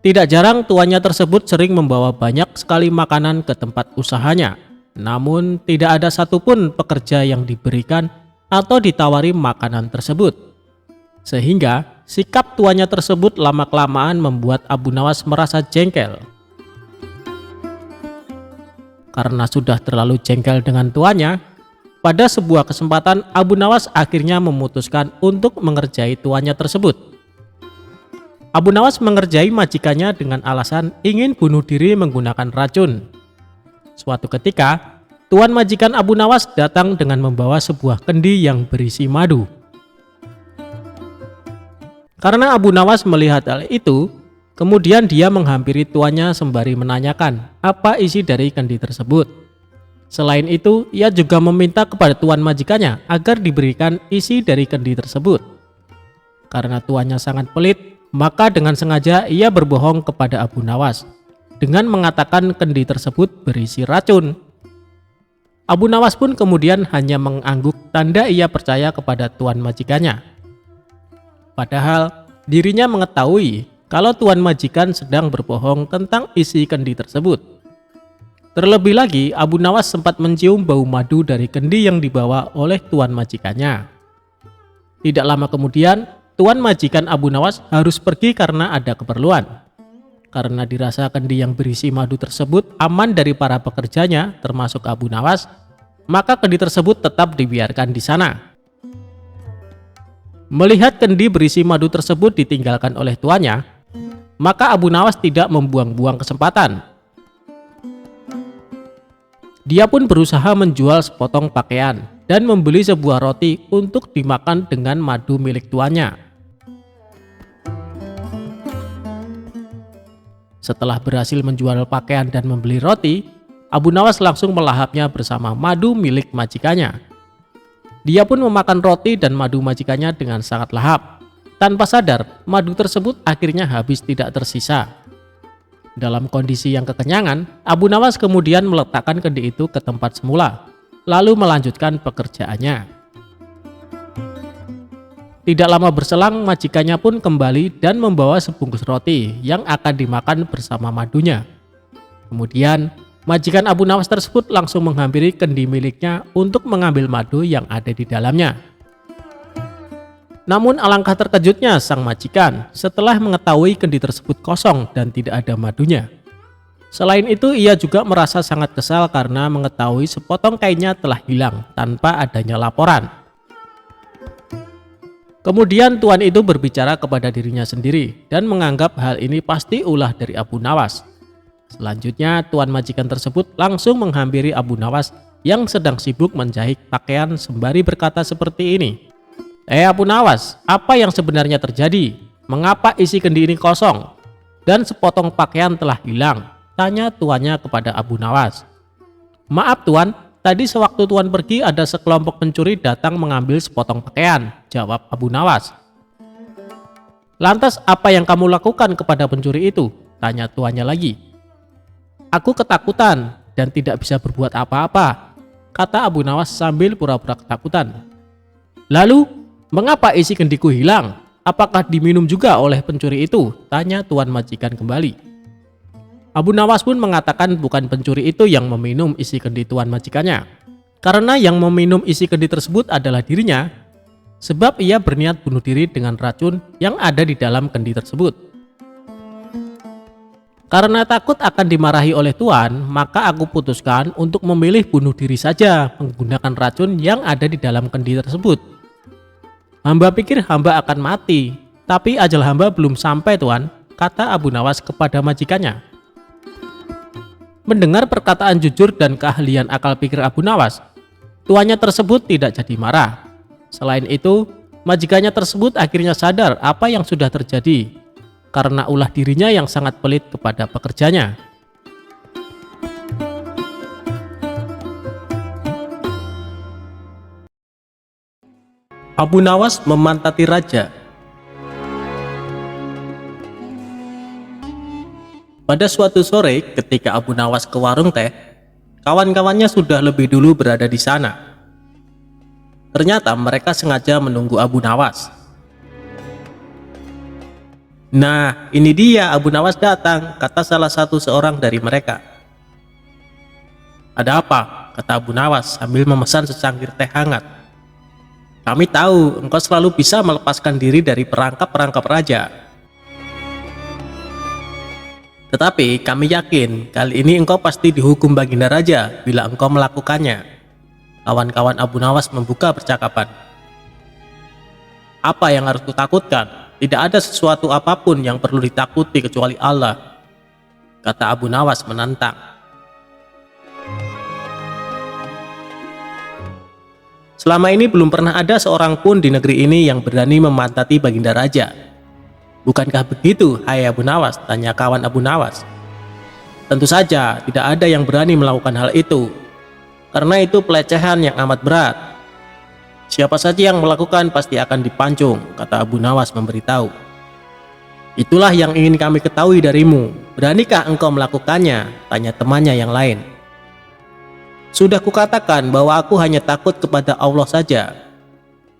Tidak jarang tuannya tersebut sering membawa banyak sekali makanan ke tempat usahanya. Namun tidak ada satupun pekerja yang diberikan atau ditawari makanan tersebut. Sehingga sikap tuannya tersebut lama-kelamaan membuat Abu Nawas merasa jengkel. Karena sudah terlalu jengkel dengan tuannya, pada sebuah kesempatan Abu Nawas akhirnya memutuskan untuk mengerjai tuannya tersebut. Abu Nawas mengerjai majikannya dengan alasan ingin bunuh diri menggunakan racun. Suatu ketika, tuan majikan Abu Nawas datang dengan membawa sebuah kendi yang berisi madu. Karena Abu Nawas melihat hal itu, kemudian dia menghampiri tuannya sembari menanyakan apa isi dari kendi tersebut. Selain itu, ia juga meminta kepada tuan majikannya agar diberikan isi dari kendi tersebut. Karena tuannya sangat pelit, maka dengan sengaja ia berbohong kepada Abu Nawas dengan mengatakan kendi tersebut berisi racun. Abu Nawas pun kemudian hanya mengangguk tanda ia percaya kepada tuan majikannya. Padahal Dirinya mengetahui kalau tuan majikan sedang berbohong tentang isi kendi tersebut. Terlebih lagi, Abu Nawas sempat mencium bau madu dari kendi yang dibawa oleh tuan majikannya. Tidak lama kemudian, tuan majikan Abu Nawas harus pergi karena ada keperluan. Karena dirasa kendi yang berisi madu tersebut aman dari para pekerjanya, termasuk Abu Nawas, maka kendi tersebut tetap dibiarkan di sana. Melihat kendi berisi madu tersebut ditinggalkan oleh tuannya, maka Abu Nawas tidak membuang-buang kesempatan. Dia pun berusaha menjual sepotong pakaian dan membeli sebuah roti untuk dimakan dengan madu milik tuannya. Setelah berhasil menjual pakaian dan membeli roti, Abu Nawas langsung melahapnya bersama madu milik majikannya. Dia pun memakan roti dan madu majikannya dengan sangat lahap. Tanpa sadar, madu tersebut akhirnya habis tidak tersisa. Dalam kondisi yang kekenyangan, Abu Nawas kemudian meletakkan kendi itu ke tempat semula, lalu melanjutkan pekerjaannya. Tidak lama berselang, majikannya pun kembali dan membawa sebungkus roti yang akan dimakan bersama madunya. Kemudian, majikan Abu Nawas tersebut langsung menghampiri kendi miliknya untuk mengambil madu yang ada di dalamnya. Namun alangkah terkejutnya sang majikan setelah mengetahui kendi tersebut kosong dan tidak ada madunya. Selain itu, ia juga merasa sangat kesal karena mengetahui sepotong kainnya telah hilang tanpa adanya laporan. Kemudian tuan itu berbicara kepada dirinya sendiri dan menganggap hal ini pasti ulah dari Abu Nawas. Selanjutnya, tuan majikan tersebut langsung menghampiri Abu Nawas yang sedang sibuk menjahit pakaian sembari berkata seperti ini. Abu Nawas, apa yang sebenarnya terjadi? Mengapa isi kendi ini kosong? Dan sepotong pakaian telah hilang? Tanya tuannya kepada Abu Nawas. Maaf tuan, tadi sewaktu tuan pergi ada sekelompok pencuri datang mengambil sepotong pakaian, jawab Abu Nawas. Lantas apa yang kamu lakukan kepada pencuri itu? Tanya tuannya lagi. Aku ketakutan dan tidak bisa berbuat apa-apa, kata Abu Nawas sambil pura-pura ketakutan. Lalu, mengapa isi kendiku hilang? Apakah diminum juga oleh pencuri itu? Tanya tuan majikan kembali. Abu Nawas pun mengatakan bukan pencuri itu yang meminum isi kendi tuan majikannya. Karena yang meminum isi kendi tersebut adalah dirinya, sebab ia berniat bunuh diri dengan racun yang ada di dalam kendi tersebut. Karena takut akan dimarahi oleh tuan, maka aku putuskan untuk memilih bunuh diri saja menggunakan racun yang ada di dalam kendi tersebut. Hamba pikir hamba akan mati, tapi ajal hamba belum sampai tuan, kata Abu Nawas kepada majikannya. Mendengar perkataan jujur dan keahlian akal pikir Abu Nawas, tuannya tersebut tidak jadi marah. Selain itu, majikannya tersebut akhirnya sadar apa yang sudah terjadi, karena ulah dirinya yang sangat pelit kepada pekerjanya. Abu Nawas memantati raja. Pada suatu sore ketika Abu Nawas ke warung teh, kawan-kawannya sudah lebih dulu berada di sana. Ternyata mereka sengaja menunggu Abu Nawas. Nah, ini dia Abu Nawas datang, kata salah satu seorang dari mereka. Ada apa? Kata Abu Nawas sambil memesan secangkir teh hangat. Kami tahu engkau selalu bisa melepaskan diri dari perangkap-perangkap raja. Tetapi kami yakin kali ini engkau pasti dihukum baginda raja bila engkau melakukannya. Kawan-kawan Abu Nawas membuka percakapan. Apa yang harus kutakutkan? Tidak ada sesuatu apapun yang perlu ditakuti kecuali Allah, kata Abu Nawas menantang. Selama ini belum pernah ada seorang pun di negeri ini yang berani memantati baginda raja. Bukankah begitu, hai Abu Nawas? Tanya kawan Abu Nawas. Tentu saja tidak ada yang berani melakukan hal itu, karena itu pelecehan yang amat berat. Siapa saja yang melakukan pasti akan dipancung, kata Abu Nawas memberitahu. Itulah yang ingin kami ketahui darimu. Beranikah engkau melakukannya? Tanya temannya yang lain. Sudah kukatakan bahwa aku hanya takut kepada Allah saja.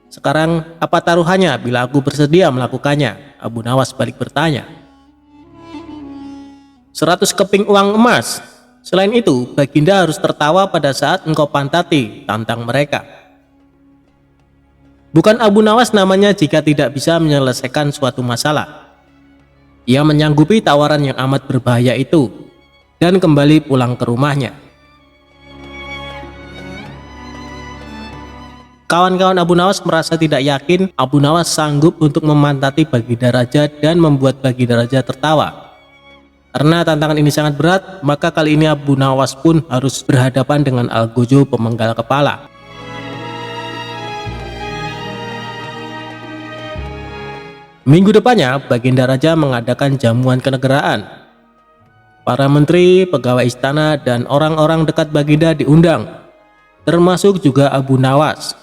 Sekarang apa taruhannya bila aku bersedia melakukannya? Abu Nawas balik bertanya. 100 keping uang emas. Selain itu, Baginda harus tertawa pada saat engkau pantati tantang mereka. Bukan Abu Nawas namanya jika tidak bisa menyelesaikan suatu masalah. Ia menyanggupi tawaran yang amat berbahaya itu dan kembali pulang ke rumahnya. Kawan-kawan Abu Nawas merasa tidak yakin Abu Nawas sanggup untuk memantati Baginda Raja dan membuat Baginda Raja tertawa. Karena tantangan ini sangat berat, maka kali ini Abu Nawas pun harus berhadapan dengan Algojo pemenggal kepala. Minggu depannya, Baginda Raja mengadakan jamuan kenegaraan. Para menteri, pegawai istana, dan orang-orang dekat Baginda diundang, termasuk juga Abu Nawas.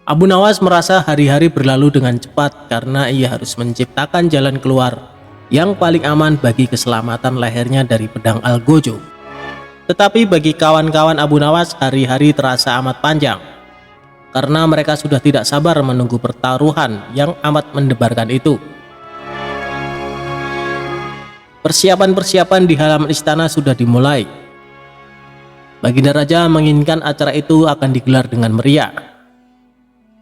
Abu Nawas merasa hari-hari berlalu dengan cepat karena ia harus menciptakan jalan keluar yang paling aman bagi keselamatan lehernya dari pedang Algojo. Tetapi bagi kawan-kawan Abu Nawas, hari-hari terasa amat panjang karena mereka sudah tidak sabar menunggu pertaruhan yang amat mendebarkan itu. Persiapan-persiapan di halaman istana sudah dimulai. Baginda Raja menginginkan acara itu akan digelar dengan meriah.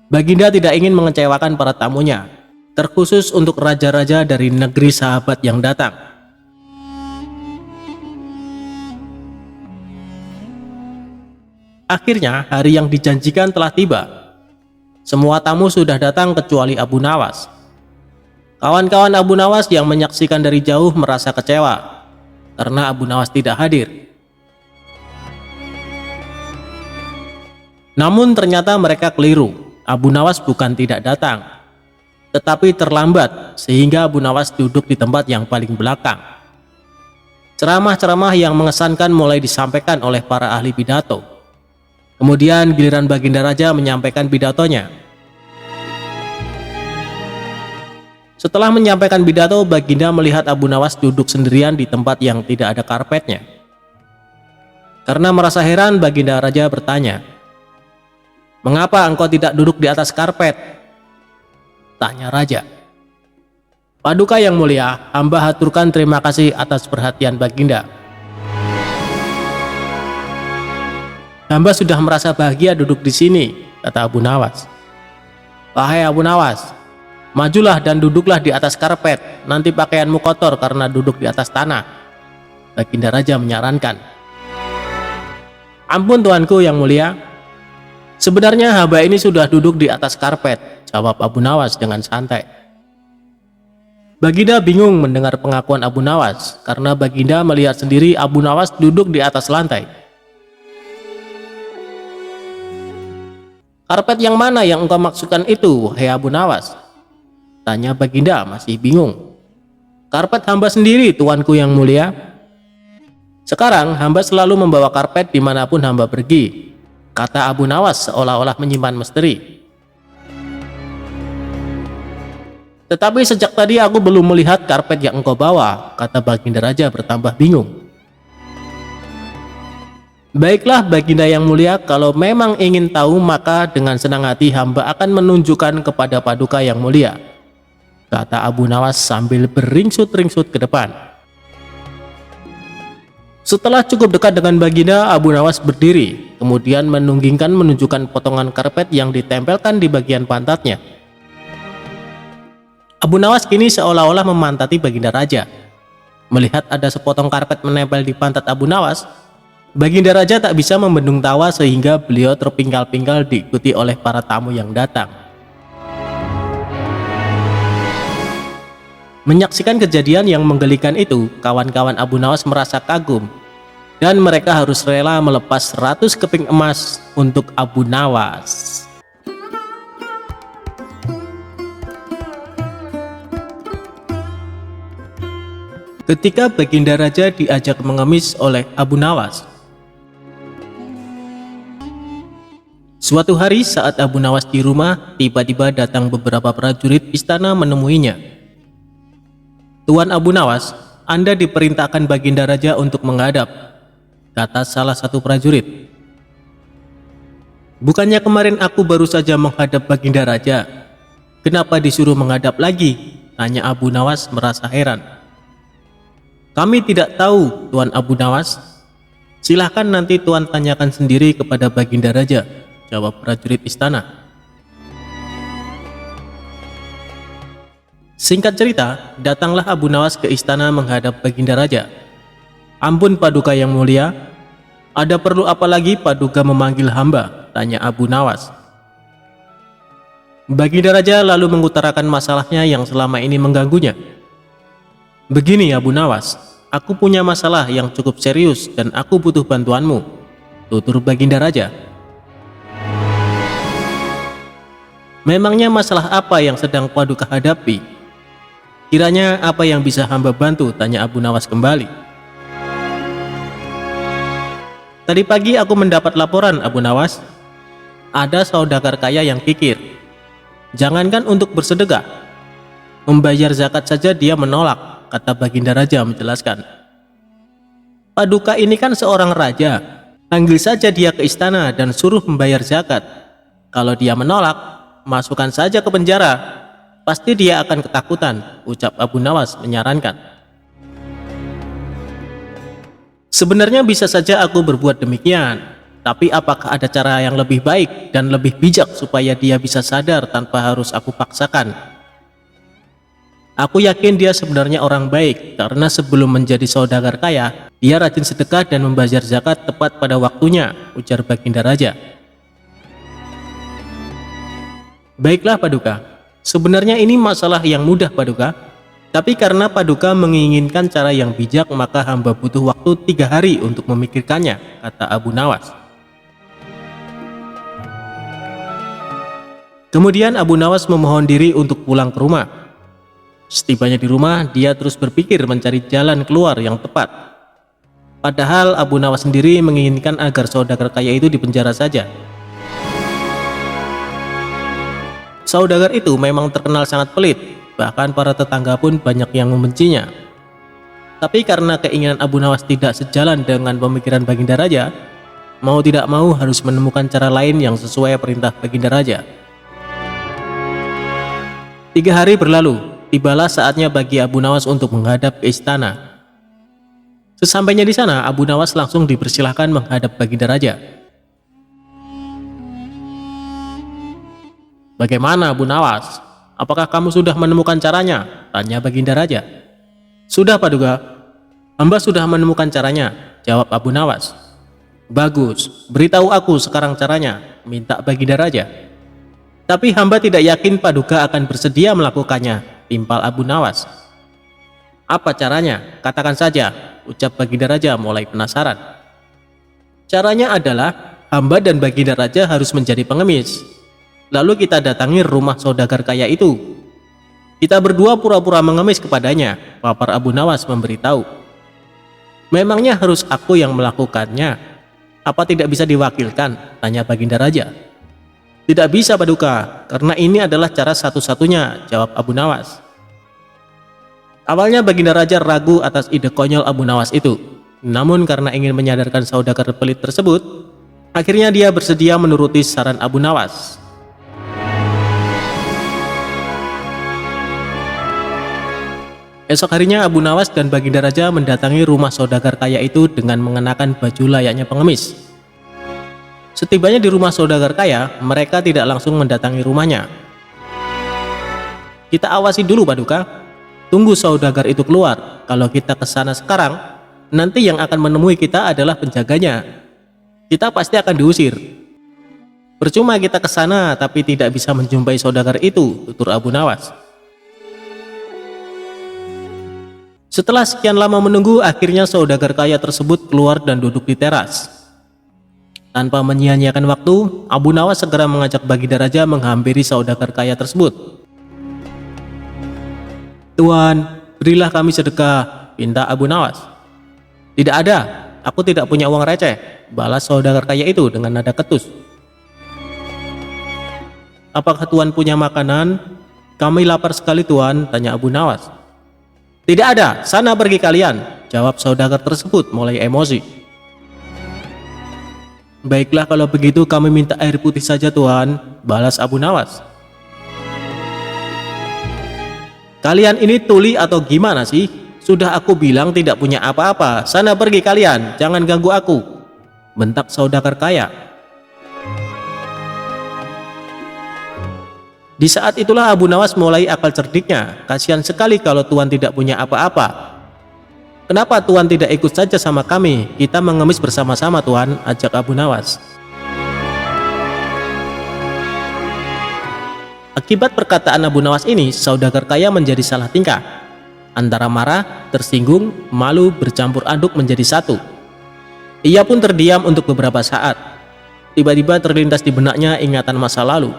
Baginda tidak ingin mengecewakan para tamunya, terkhusus untuk raja-raja dari negeri sahabat yang datang. Akhirnya hari yang dijanjikan telah tiba. Semua tamu sudah datang kecuali Abu Nawas. Kawan-kawan Abu Nawas yang menyaksikan dari jauh merasa kecewa karena Abu Nawas tidak hadir. Namun ternyata mereka keliru. Abu Nawas bukan tidak datang, tetapi terlambat sehingga Abu Nawas duduk di tempat yang paling belakang. Ceramah-ceramah yang mengesankan mulai disampaikan oleh para ahli pidato. Kemudian giliran Baginda Raja menyampaikan pidatonya. Setelah menyampaikan pidato, Baginda melihat Abu Nawas duduk sendirian di tempat yang tidak ada karpetnya. Karena merasa heran, Baginda Raja bertanya, "Mengapa engkau tidak duduk di atas karpet?" Tanya Raja. "Paduka yang mulia, hamba haturkan terima kasih atas perhatian Baginda. Hamba sudah merasa bahagia duduk di sini," kata Abu Nawas. "Wahai Abu Nawas, majulah dan duduklah di atas karpet, nanti pakaianmu kotor karena duduk di atas tanah," Baginda Raja menyarankan. "Ampun tuanku yang mulia, sebenarnya hamba ini sudah duduk di atas karpet," jawab Abu Nawas dengan santai. Baginda bingung mendengar pengakuan Abu Nawas karena Baginda melihat sendiri Abu Nawas duduk di atas lantai. "Karpet yang mana yang engkau maksudkan itu, wahai Abu Nawas?" tanya Baginda masih bingung. "Karpet hamba sendiri, tuanku yang mulia. Sekarang hamba selalu membawa karpet dimanapun hamba pergi," kata Abu Nawas seolah-olah menyimpan misteri. "Tetapi sejak tadi aku belum melihat karpet yang engkau bawa," kata Baginda Raja bertambah bingung. "Baiklah Baginda yang mulia, kalau memang ingin tahu maka dengan senang hati hamba akan menunjukkan kepada Paduka yang mulia," kata Abu Nawas sambil beringsut-ringsut ke depan. Setelah cukup dekat dengan Baginda, Abu Nawas berdiri, kemudian menunjukkan potongan karpet yang ditempelkan di bagian pantatnya. Abu Nawas kini seolah-olah memantati Baginda Raja. Melihat ada sepotong karpet menempel di pantat Abu Nawas, Baginda Raja tak bisa membendung tawa sehingga beliau terpingkal-pingkal diikuti oleh para tamu yang datang. Menyaksikan kejadian yang menggelikan itu, kawan-kawan Abu Nawas merasa kagum dan mereka harus rela melepas 100 keping emas untuk Abu Nawas. Ketika Baginda Raja diajak mengemis oleh Abu Nawas. Suatu hari saat Abu Nawas di rumah, tiba-tiba datang beberapa prajurit istana menemuinya. "Tuan Abu Nawas, Anda diperintahkan Baginda Raja untuk menghadap," kata salah satu prajurit. Bukannya kemarin aku baru saja menghadap Baginda Raja. Kenapa disuruh menghadap lagi? Tanya Abu Nawas merasa heran. Kami tidak tahu, Tuan Abu Nawas. Silahkan nanti Tuan tanyakan sendiri kepada Baginda Raja, jawab prajurit istana. Singkat cerita, datanglah Abu Nawas ke istana menghadap Baginda Raja. Ampun Paduka yang mulia, ada perlu apa lagi Paduka memanggil hamba? Tanya Abu Nawas. Baginda Raja lalu mengutarakan masalahnya yang selama ini mengganggunya. Begini Abu Nawas, aku punya masalah yang cukup serius dan aku butuh bantuanmu, tutur Baginda Raja. Memangnya masalah apa yang sedang Paduka hadapi? Kiranya apa yang bisa hamba bantu? Tanya Abu Nawas kembali. Tadi pagi aku mendapat laporan Abu Nawas. Ada saudagar kaya yang kikir. Jangankan untuk bersedekah, membayar zakat saja dia menolak, kata Baginda Raja menjelaskan. Paduka ini kan seorang raja. Panggil saja dia ke istana dan suruh membayar zakat. Kalau dia menolak, masukkan saja ke penjara. Pasti dia akan ketakutan, ucap Abu Nawas menyarankan. Sebenarnya bisa saja aku berbuat demikian. Tapi apakah ada cara yang lebih baik dan lebih bijak supaya dia bisa sadar tanpa harus aku paksakan? Aku yakin dia sebenarnya orang baik karena sebelum menjadi saudagar kaya, dia rajin sedekah dan membayar zakat tepat pada waktunya, ujar Baginda Raja. Baiklah Paduka, sebenarnya ini masalah yang mudah Paduka. Tapi karena Paduka menginginkan cara yang bijak, maka hamba butuh waktu 3 hari untuk memikirkannya, kata Abu Nawas. Kemudian Abu Nawas memohon diri untuk pulang ke rumah. Setibanya di rumah, dia terus berpikir mencari jalan keluar yang tepat. Padahal Abu Nawas sendiri menginginkan agar saudagar kaya itu dipenjara saja. Saudagar itu memang terkenal sangat pelit, bahkan para tetangga pun banyak yang membencinya. Tapi karena keinginan Abu Nawas tidak sejalan dengan pemikiran Baginda Raja, mau tidak mau harus menemukan cara lain yang sesuai perintah Baginda Raja. 3 hari berlalu, tibalah saatnya bagi Abu Nawas untuk menghadap ke istana. Sesampainya di sana, Abu Nawas langsung dipersilahkan menghadap Baginda Raja. Bagaimana Abu Nawas? Apakah kamu sudah menemukan caranya? Tanya Baginda Raja. Sudah Paduka, hamba sudah menemukan caranya, jawab Abu Nawas. Bagus, beritahu aku sekarang caranya, minta Baginda Raja. Tapi hamba tidak yakin Paduka akan bersedia melakukannya, timpal Abu Nawas. Apa caranya? Katakan saja, ucap Baginda Raja mulai penasaran. Caranya adalah hamba dan Baginda Raja harus menjadi pengemis. Lalu kita datangi rumah saudagar kaya itu. Kita berdua pura-pura mengemis kepadanya, papar Abu Nawas memberitahu. Memangnya harus aku yang melakukannya? Apa tidak bisa diwakilkan? Tanya Baginda Raja. Tidak bisa Paduka, karena ini adalah cara satu-satunya, jawab Abu Nawas. Awalnya Baginda Raja ragu atas ide konyol Abu Nawas itu. Namun karena ingin menyadarkan saudagar pelit tersebut, akhirnya dia bersedia menuruti saran Abu Nawas. Esok harinya Abu Nawas dan Baginda Raja mendatangi rumah saudagar kaya itu dengan mengenakan baju layaknya pengemis. Setibanya di rumah saudagar kaya, mereka tidak langsung mendatangi rumahnya. Kita awasi dulu Paduka, tunggu saudagar itu keluar. Kalau kita ke sana sekarang, nanti yang akan menemui kita adalah penjaganya. Kita pasti akan diusir. Percuma kita ke sana tapi tidak bisa menjumpai saudagar itu, tutur Abu Nawas. Setelah sekian lama menunggu, akhirnya saudagar kaya tersebut keluar dan duduk di teras. Tanpa menyia-nyiakan waktu, Abu Nawas segera mengajak Baginda Raja menghampiri saudagar kaya tersebut. Tuan, berilah kami sedekah, pinta Abu Nawas. Tidak ada, aku tidak punya uang receh, balas saudagar kaya itu dengan nada ketus. Apakah Tuan punya makanan? Kami lapar sekali Tuan, tanya Abu Nawas. Tidak ada, sana pergi kalian, jawab saudagar tersebut mulai emosi. Baiklah kalau begitu kami minta air putih saja Tuan, balas Abu Nawas. Kalian ini tuli atau gimana sih? Sudah aku bilang tidak punya apa-apa, sana pergi kalian, jangan ganggu aku, bentak saudagar kaya. Di saat itulah Abu Nawas mulai akal cerdiknya, kasihan sekali kalau Tuan tidak punya apa-apa. Kenapa Tuan tidak ikut saja sama kami? Kita mengemis bersama-sama Tuan, ajak Abu Nawas. Akibat perkataan Abu Nawas ini, saudagar kaya menjadi salah tingkah. Antara marah, tersinggung, malu bercampur aduk menjadi satu. Ia pun terdiam untuk beberapa saat. Tiba-tiba terlintas di benaknya ingatan masa lalu.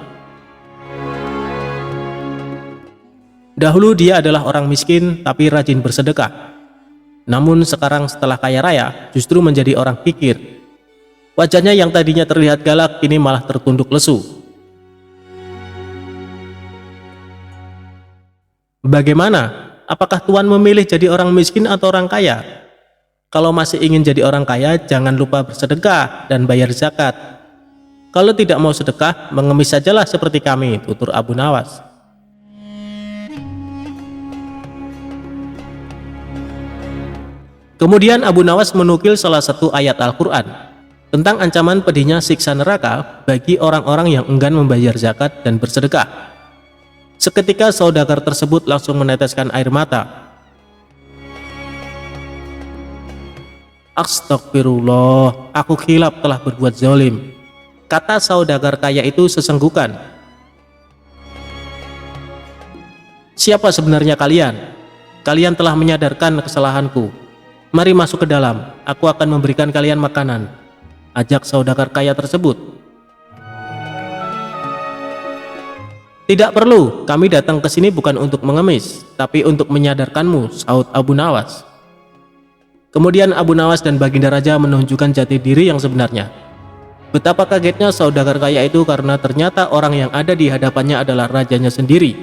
Dahulu dia adalah orang miskin tapi rajin bersedekah. Namun sekarang setelah kaya raya justru menjadi orang kikir. Wajahnya yang tadinya terlihat galak kini malah tertunduk lesu. Bagaimana? Apakah Tuan memilih jadi orang miskin atau orang kaya? Kalau masih ingin jadi orang kaya jangan lupa bersedekah dan bayar zakat. Kalau tidak mau sedekah mengemis sajalah seperti kami, tutur Abu Nawas. Kemudian Abu Nawas menukil salah satu ayat Al-Quran tentang ancaman pedihnya siksa neraka bagi orang-orang yang enggan membayar zakat dan bersedekah. Seketika saudagar tersebut langsung meneteskan air mata. Astagfirullah, aku khilaf telah berbuat zalim, kata saudagar kaya itu sesenggukan. Siapa sebenarnya kalian? Kalian telah menyadarkan kesalahanku. Mari masuk ke dalam, aku akan memberikan kalian makanan, ajak saudagar kaya tersebut. Tidak perlu, kami datang ke sini bukan untuk mengemis, tapi untuk menyadarkanmu, sahut Abu Nawas. Kemudian Abu Nawas dan Baginda Raja menunjukkan jati diri yang sebenarnya. Betapa kagetnya saudagar kaya itu karena ternyata orang yang ada di hadapannya adalah rajanya sendiri.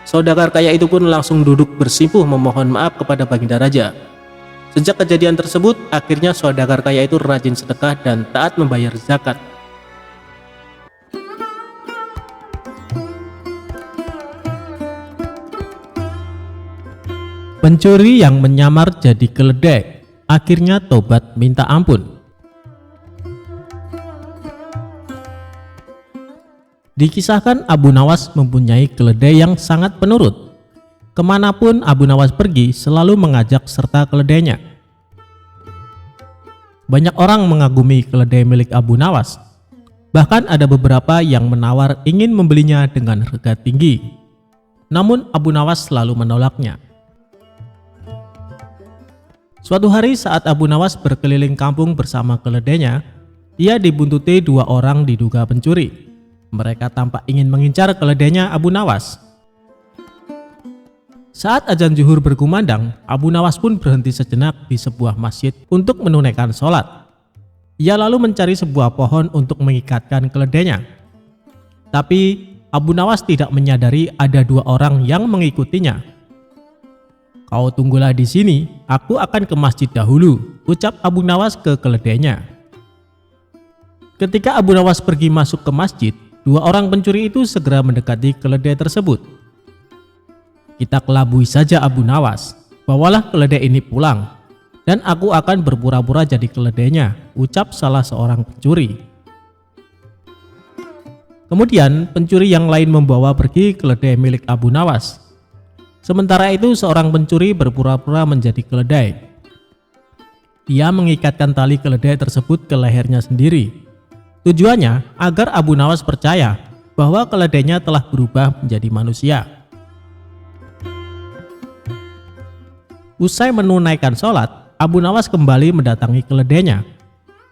Saudagar kaya itu pun langsung duduk bersimpuh memohon maaf kepada Baginda Raja. Sejak kejadian tersebut, akhirnya saudagar kaya itu rajin sedekah dan taat membayar zakat. Pencuri yang menyamar jadi keledai akhirnya tobat minta ampun. Dikisahkan Abu Nawas mempunyai keledai yang sangat penurut. Kemanapun Abu Nawas pergi selalu mengajak serta keledainya. Banyak orang mengagumi keledai milik Abu Nawas. Bahkan ada beberapa yang menawar ingin membelinya dengan harga tinggi. Namun Abu Nawas selalu menolaknya. Suatu hari saat Abu Nawas berkeliling kampung bersama keledainya, ia dibuntuti dua orang diduga pencuri. Mereka tampak ingin mengincar keledainya Abu Nawas. Saat azan zuhur berkumandang, Abu Nawas pun berhenti sejenak di sebuah masjid untuk menunaikan sholat. Ia lalu mencari sebuah pohon untuk mengikatkan keledainya. Tapi Abu Nawas tidak menyadari ada dua orang yang mengikutinya. "Kau tunggulah di sini, aku akan ke masjid dahulu," ucap Abu Nawas ke keledainya. Ketika Abu Nawas pergi masuk ke masjid, dua orang pencuri itu segera mendekati keledai tersebut. "Kita kelabui saja Abu Nawas, bawalah keledai ini pulang, dan aku akan berpura-pura jadi keledainya," ucap salah seorang pencuri. Kemudian pencuri yang lain membawa pergi keledai milik Abu Nawas. Sementara itu seorang pencuri berpura-pura menjadi keledai. Dia mengikatkan tali keledai tersebut ke lehernya sendiri. Tujuannya agar Abu Nawas percaya bahwa keledainya telah berubah menjadi manusia. Usai menunaikan sholat, Abu Nawas kembali mendatangi keledainya.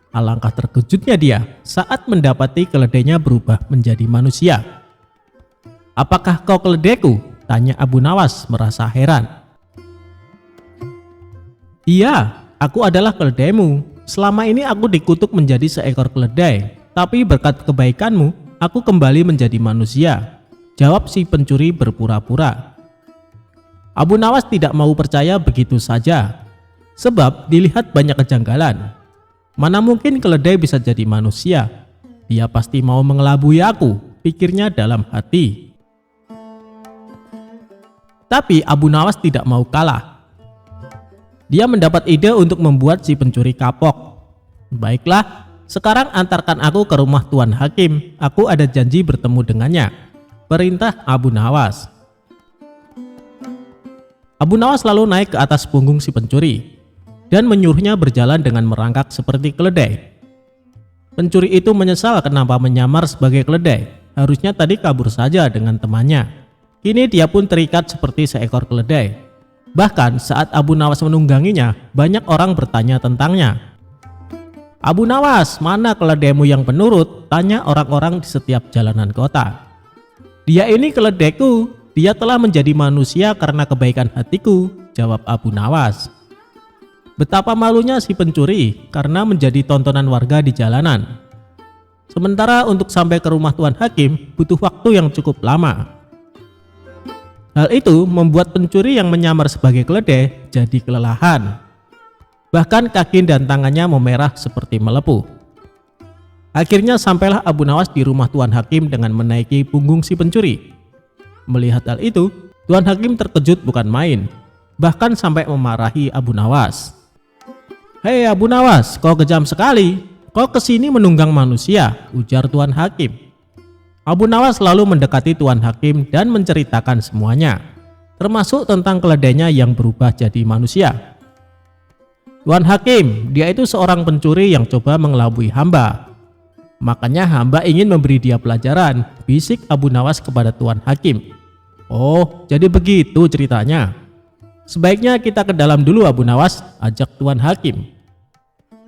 Alangkah terkejutnya dia saat mendapati keledainya berubah menjadi manusia. "Apakah kau keledaiku?" tanya Abu Nawas merasa heran. "Iya, aku adalah keledaimu. Selama ini aku dikutuk menjadi seekor keledai. Tapi berkat kebaikanmu, aku kembali menjadi manusia," jawab si pencuri berpura-pura. Abu Nawas tidak mau percaya begitu saja, sebab dilihat banyak kejanggalan. Mana mungkin keledai bisa jadi manusia? Dia pasti mau mengelabui aku, pikirnya dalam hati. Tapi Abu Nawas tidak mau kalah. Dia mendapat ide untuk membuat si pencuri kapok. Baiklah, sekarang antarkan aku ke rumah Tuan Hakim. Aku ada janji bertemu dengannya, perintah Abu Nawas. Abu Nawas lalu naik ke atas punggung si pencuri dan menyuruhnya berjalan dengan merangkak seperti keledai. Pencuri itu menyesal kenapa menyamar sebagai keledai. Harusnya tadi kabur saja dengan temannya. Kini dia pun terikat seperti seekor keledai. Bahkan saat Abu Nawas menungganginya, banyak orang bertanya tentangnya. "Abu Nawas, mana keledaimu yang penurut?" tanya orang-orang di setiap jalanan kota. "Dia ini keledaiku, dia telah menjadi manusia karena kebaikan hatiku," jawab Abu Nawas. Betapa malunya si pencuri karena menjadi tontonan warga di jalanan. Sementara untuk sampai ke rumah Tuan Hakim butuh waktu yang cukup lama. Hal itu membuat pencuri yang menyamar sebagai keledai jadi kelelahan. Bahkan kaki dan tangannya memerah seperti melepuh. Akhirnya sampailah Abu Nawas di rumah Tuan Hakim dengan menaiki punggung si pencuri. Melihat hal itu, Tuan Hakim terkejut bukan main, bahkan sampai memarahi Abu Nawas. "Hei Abu Nawas, kau kejam sekali. Kau kesini menunggang manusia," ujar Tuan Hakim. Abu Nawas lalu mendekati Tuan Hakim dan menceritakan semuanya, termasuk tentang keledainya yang berubah jadi manusia. "Tuan Hakim, dia itu seorang pencuri yang coba mengelabui hamba. Makanya hamba ingin memberi dia pelajaran," bisik Abu Nawas kepada Tuan Hakim. "Oh, jadi begitu ceritanya. Sebaiknya kita ke dalam dulu Abu Nawas," ajak Tuan Hakim.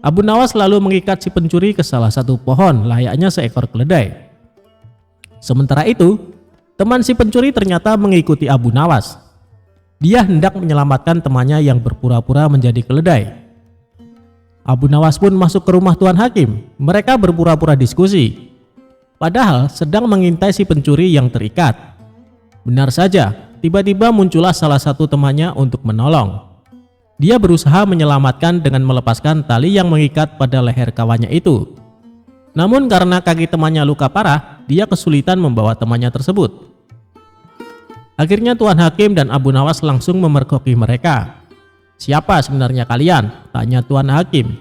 Abu Nawas lalu mengikat si pencuri ke salah satu pohon layaknya seekor keledai. Sementara itu, teman si pencuri ternyata mengikuti Abu Nawas. Dia hendak menyelamatkan temannya yang berpura-pura menjadi keledai. Abu Nawas pun masuk ke rumah Tuan Hakim. Mereka berpura-pura diskusi, padahal sedang mengintai si pencuri yang terikat. Benar saja, tiba-tiba muncullah salah satu temannya untuk menolong. Dia berusaha menyelamatkan dengan melepaskan tali yang mengikat pada leher kawannya itu. Namun karena kaki temannya luka parah, dia kesulitan membawa temannya tersebut. Akhirnya Tuan Hakim dan Abu Nawas langsung memergoki mereka. "Siapa sebenarnya kalian?" tanya Tuan Hakim.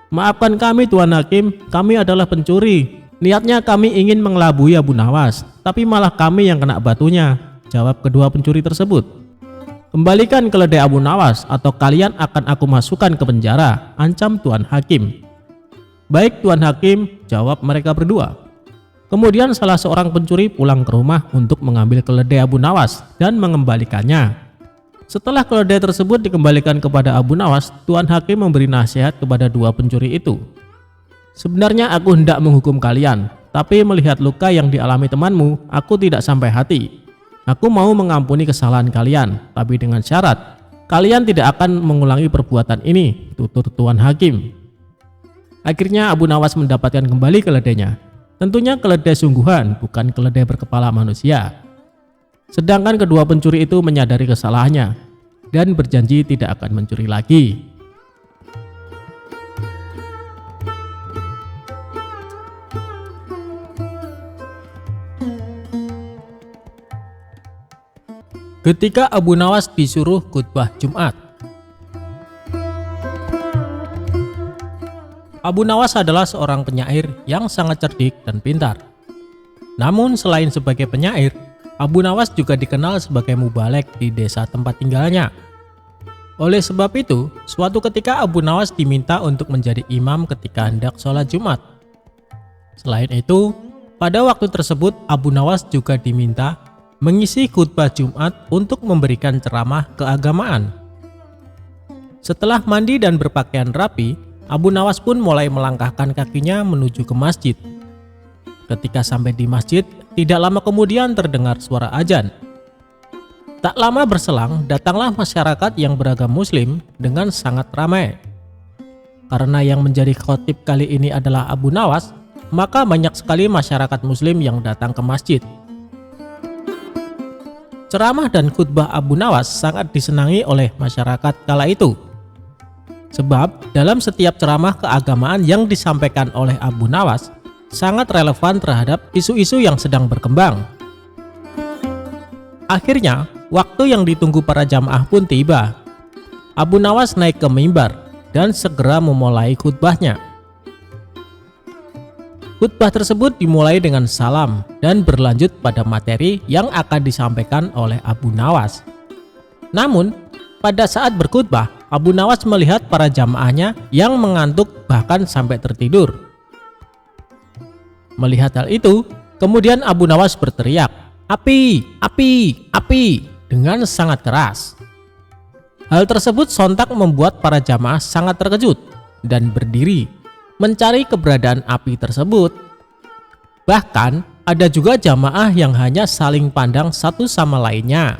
"Maafkan kami Tuan Hakim, kami adalah pencuri. Niatnya kami ingin mengelabui Abu Nawas, tapi malah kami yang kena batunya," jawab kedua pencuri tersebut. "Kembalikan keledai Abu Nawas atau kalian akan aku masukkan ke penjara," ancam Tuan Hakim. "Baik Tuan Hakim," jawab mereka berdua. Kemudian salah seorang pencuri pulang ke rumah untuk mengambil keledai Abu Nawas dan mengembalikannya. Setelah keledai tersebut dikembalikan kepada Abu Nawas, Tuan Hakim memberi nasihat kepada dua pencuri itu. "Sebenarnya aku hendak menghukum kalian, tapi melihat luka yang dialami temanmu, aku tidak sampai hati. Aku mau mengampuni kesalahan kalian, tapi dengan syarat kalian tidak akan mengulangi perbuatan ini," tutur Tuan Hakim. Akhirnya Abu Nawas mendapatkan kembali keledainya. Tentunya keledai sungguhan, bukan keledai berkepala manusia. Sedangkan kedua pencuri itu menyadari kesalahannya dan berjanji tidak akan mencuri lagi. Ketika Abu Nawas disuruh khutbah Jumat. Abu Nawas adalah seorang penyair yang sangat cerdik dan pintar. Namun selain sebagai penyair, Abu Nawas juga dikenal sebagai mubalek di desa tempat tinggalnya. Oleh sebab itu, suatu ketika Abu Nawas diminta untuk menjadi imam ketika hendak sholat Jumat. Selain itu, pada waktu tersebut Abu Nawas juga diminta mengisi khutbah Jumat untuk memberikan ceramah keagamaan. Setelah mandi dan berpakaian rapi, Abu Nawas pun mulai melangkahkan kakinya menuju ke masjid. Ketika sampai di masjid, tidak lama kemudian terdengar suara azan. Tak lama berselang, datanglah masyarakat yang beragam Muslim dengan sangat ramai. Karena yang menjadi khotib kali ini adalah Abu Nawas, maka banyak sekali masyarakat Muslim yang datang ke masjid. Ceramah dan khutbah Abu Nawas sangat disenangi oleh masyarakat kala itu. Sebab dalam setiap ceramah keagamaan yang disampaikan oleh Abu Nawas sangat relevan terhadap isu-isu yang sedang berkembang. Akhirnya, waktu yang ditunggu para jamaah pun tiba. Abu Nawas naik ke mimbar dan segera memulai khutbahnya. Khutbah tersebut dimulai dengan salam dan berlanjut pada materi yang akan disampaikan oleh Abu Nawas. Namun, pada saat berkhutbah, Abu Nawas melihat para jamaahnya yang mengantuk bahkan sampai tertidur. Melihat hal itu, kemudian Abu Nawas berteriak, "Api! Api! Api!" dengan sangat keras. Hal tersebut sontak membuat para jamaah sangat terkejut dan berdiri mencari keberadaan api tersebut. Bahkan ada juga jamaah yang hanya saling pandang satu sama lainnya.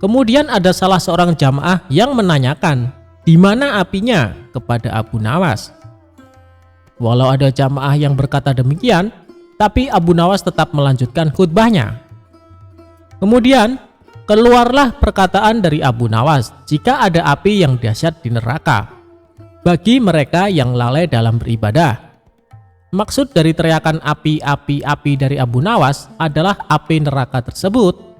Kemudian ada salah seorang jamaah yang menanyakan, "Di mana apinya?" kepada Abu Nawas. Walau ada jamaah yang berkata demikian, tapi Abu Nawas tetap melanjutkan khutbahnya. Kemudian keluarlah perkataan dari Abu Nawas, jika ada api yang dahsyat di neraka bagi mereka yang lalai dalam beribadah. Maksud dari teriakan api, api, api dari Abu Nawas adalah api neraka tersebut.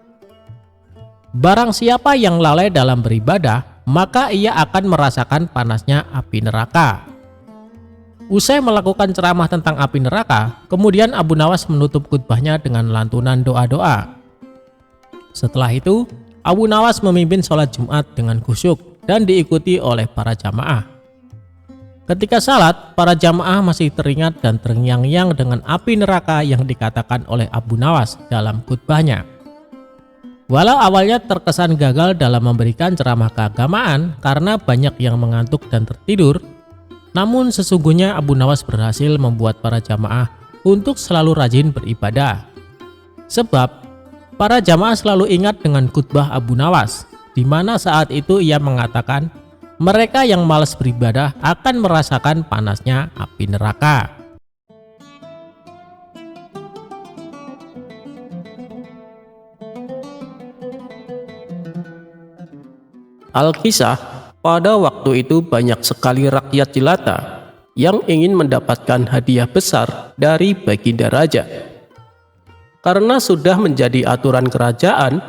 Barang siapa yang lalai dalam beribadah, maka ia akan merasakan panasnya api neraka. Usai melakukan ceramah tentang api neraka, kemudian Abu Nawas menutup khutbahnya dengan lantunan doa-doa. Setelah itu, Abu Nawas memimpin sholat Jumat dengan khusyuk dan diikuti oleh para jamaah. Ketika salat, para jamaah masih teringat dan terngiang-ngiang dengan api neraka yang dikatakan oleh Abu Nawas dalam khutbahnya. Walau awalnya terkesan gagal dalam memberikan ceramah keagamaan karena banyak yang mengantuk dan tertidur, namun sesungguhnya Abu Nawas berhasil membuat para jamaah untuk selalu rajin beribadah. Sebab para jamaah selalu ingat dengan khutbah Abu Nawas, di mana saat itu ia mengatakan mereka yang malas beribadah akan merasakan panasnya api neraka. Alkisah, pada waktu itu banyak sekali rakyat jelata yang ingin mendapatkan hadiah besar dari Baginda Raja. Karena sudah menjadi aturan kerajaan,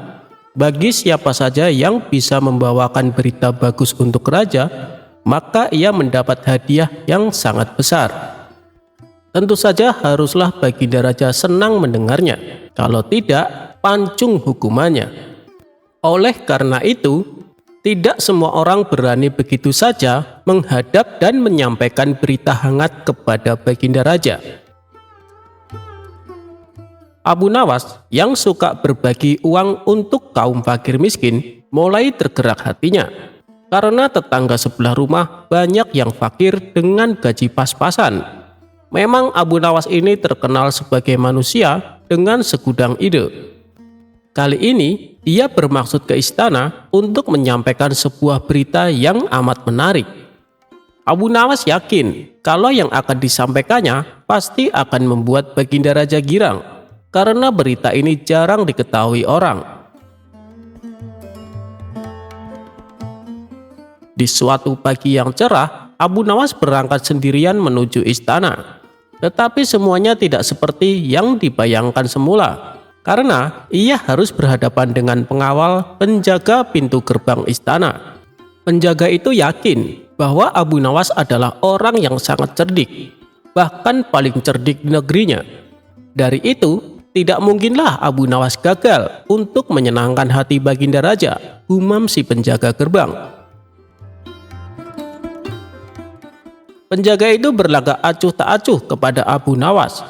bagi siapa saja yang bisa membawakan berita bagus untuk raja, maka ia mendapat hadiah yang sangat besar. Tentu saja haruslah Baginda Raja senang mendengarnya, kalau tidak, pancung hukumannya. Oleh karena itu, tidak semua orang berani begitu saja menghadap dan menyampaikan berita hangat kepada Baginda Raja. Abu Nawas yang suka berbagi uang untuk kaum fakir miskin mulai tergerak hatinya, karena tetangga sebelah rumah banyak yang fakir dengan gaji pas-pasan. Memang Abu Nawas ini terkenal sebagai manusia dengan segudang ide. Kali ini dia bermaksud ke istana untuk menyampaikan sebuah berita yang amat menarik. Abu Nawas yakin kalau yang akan disampaikannya pasti akan membuat Baginda Raja girang, karena berita ini jarang diketahui orang. Di suatu pagi yang cerah, Abu Nawas berangkat sendirian menuju istana. Tetapi semuanya tidak seperti yang dibayangkan semula, karena ia harus berhadapan dengan pengawal penjaga pintu gerbang istana. Penjaga itu yakin bahwa Abu Nawas adalah orang yang sangat cerdik, bahkan paling cerdik di negerinya. Dari itu, tidak mungkinlah Abu Nawas gagal untuk menyenangkan hati Baginda Raja, gumam si penjaga gerbang. Penjaga itu berlagak acuh tak acuh kepada Abu Nawas.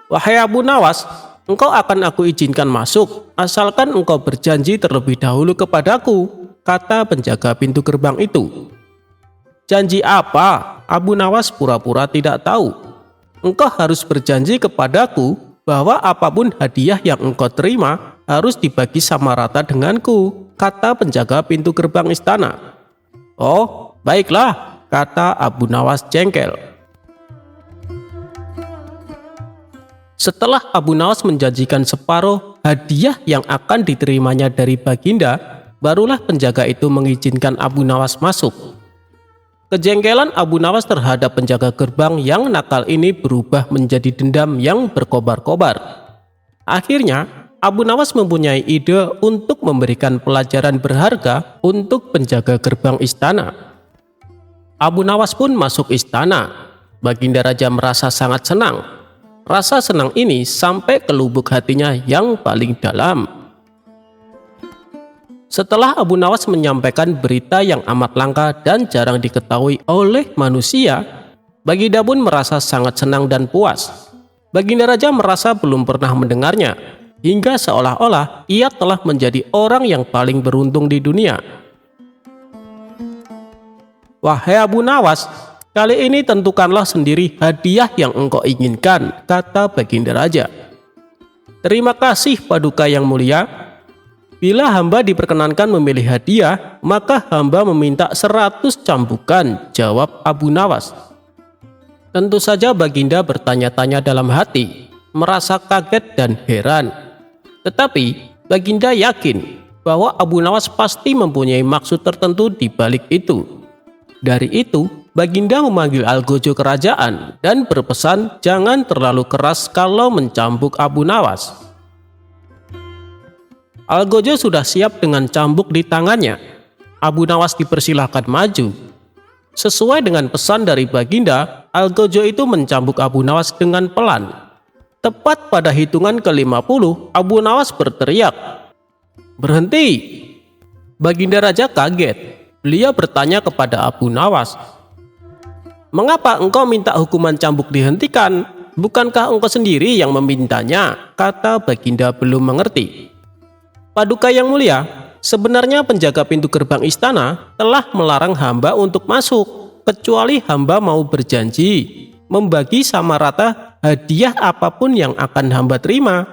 "Wahai Abu Nawas, engkau akan aku izinkan masuk, asalkan engkau berjanji terlebih dahulu kepadaku," kata penjaga pintu gerbang itu. "Janji apa?" Abu Nawas pura-pura tidak tahu. "Engkau harus berjanji kepadaku bahwa apapun hadiah yang engkau terima harus dibagi sama rata denganku," kata penjaga pintu gerbang istana. "Oh, baiklah," kata Abu Nawas jengkel. Setelah Abu Nawas menjanjikan separuh hadiah yang akan diterimanya dari Baginda, barulah penjaga itu mengizinkan Abu Nawas masuk. Kejengkelan Abu Nawas terhadap penjaga gerbang yang nakal ini berubah menjadi dendam yang berkobar-kobar. Akhirnya, Abu Nawas mempunyai ide untuk memberikan pelajaran berharga untuk penjaga gerbang istana. Abu Nawas pun masuk istana. Baginda Raja merasa sangat senang. Rasa senang ini sampai ke lubuk hatinya yang paling dalam. Setelah Abu Nawas menyampaikan berita yang amat langka dan jarang diketahui oleh manusia, Baginda pun merasa sangat senang dan puas. Baginda Raja merasa belum pernah mendengarnya, hingga seolah-olah ia telah menjadi orang yang paling beruntung di dunia. "Wahai Abu Nawas, kali ini tentukanlah sendiri hadiah yang engkau inginkan," kata Baginda Raja. "Terima kasih Paduka yang mulia. Bila hamba diperkenankan memilih hadiah, maka hamba meminta 100 cambukan," jawab Abu Nawas. Tentu saja Baginda bertanya-tanya dalam hati, merasa kaget dan heran. Tetapi Baginda yakin bahwa Abu Nawas pasti mempunyai maksud tertentu di balik itu. Dari itu, Baginda memanggil algojo kerajaan dan berpesan jangan terlalu keras kalau mencambuk Abu Nawas. Algojo sudah siap dengan cambuk di tangannya. Abu Nawas dipersilahkan maju. Sesuai dengan pesan dari Baginda, algojo itu mencambuk Abu Nawas dengan pelan. Tepat pada hitungan ke-50, Abu Nawas berteriak, "Berhenti!" Baginda Raja kaget. Beliau bertanya kepada Abu Nawas, "Mengapa engkau minta hukuman cambuk dihentikan? Bukankah engkau sendiri yang memintanya?" kata Baginda belum mengerti. "Paduka yang mulia, sebenarnya penjaga pintu gerbang istana telah melarang hamba untuk masuk, kecuali hamba mau berjanji membagi sama rata hadiah apapun yang akan hamba terima.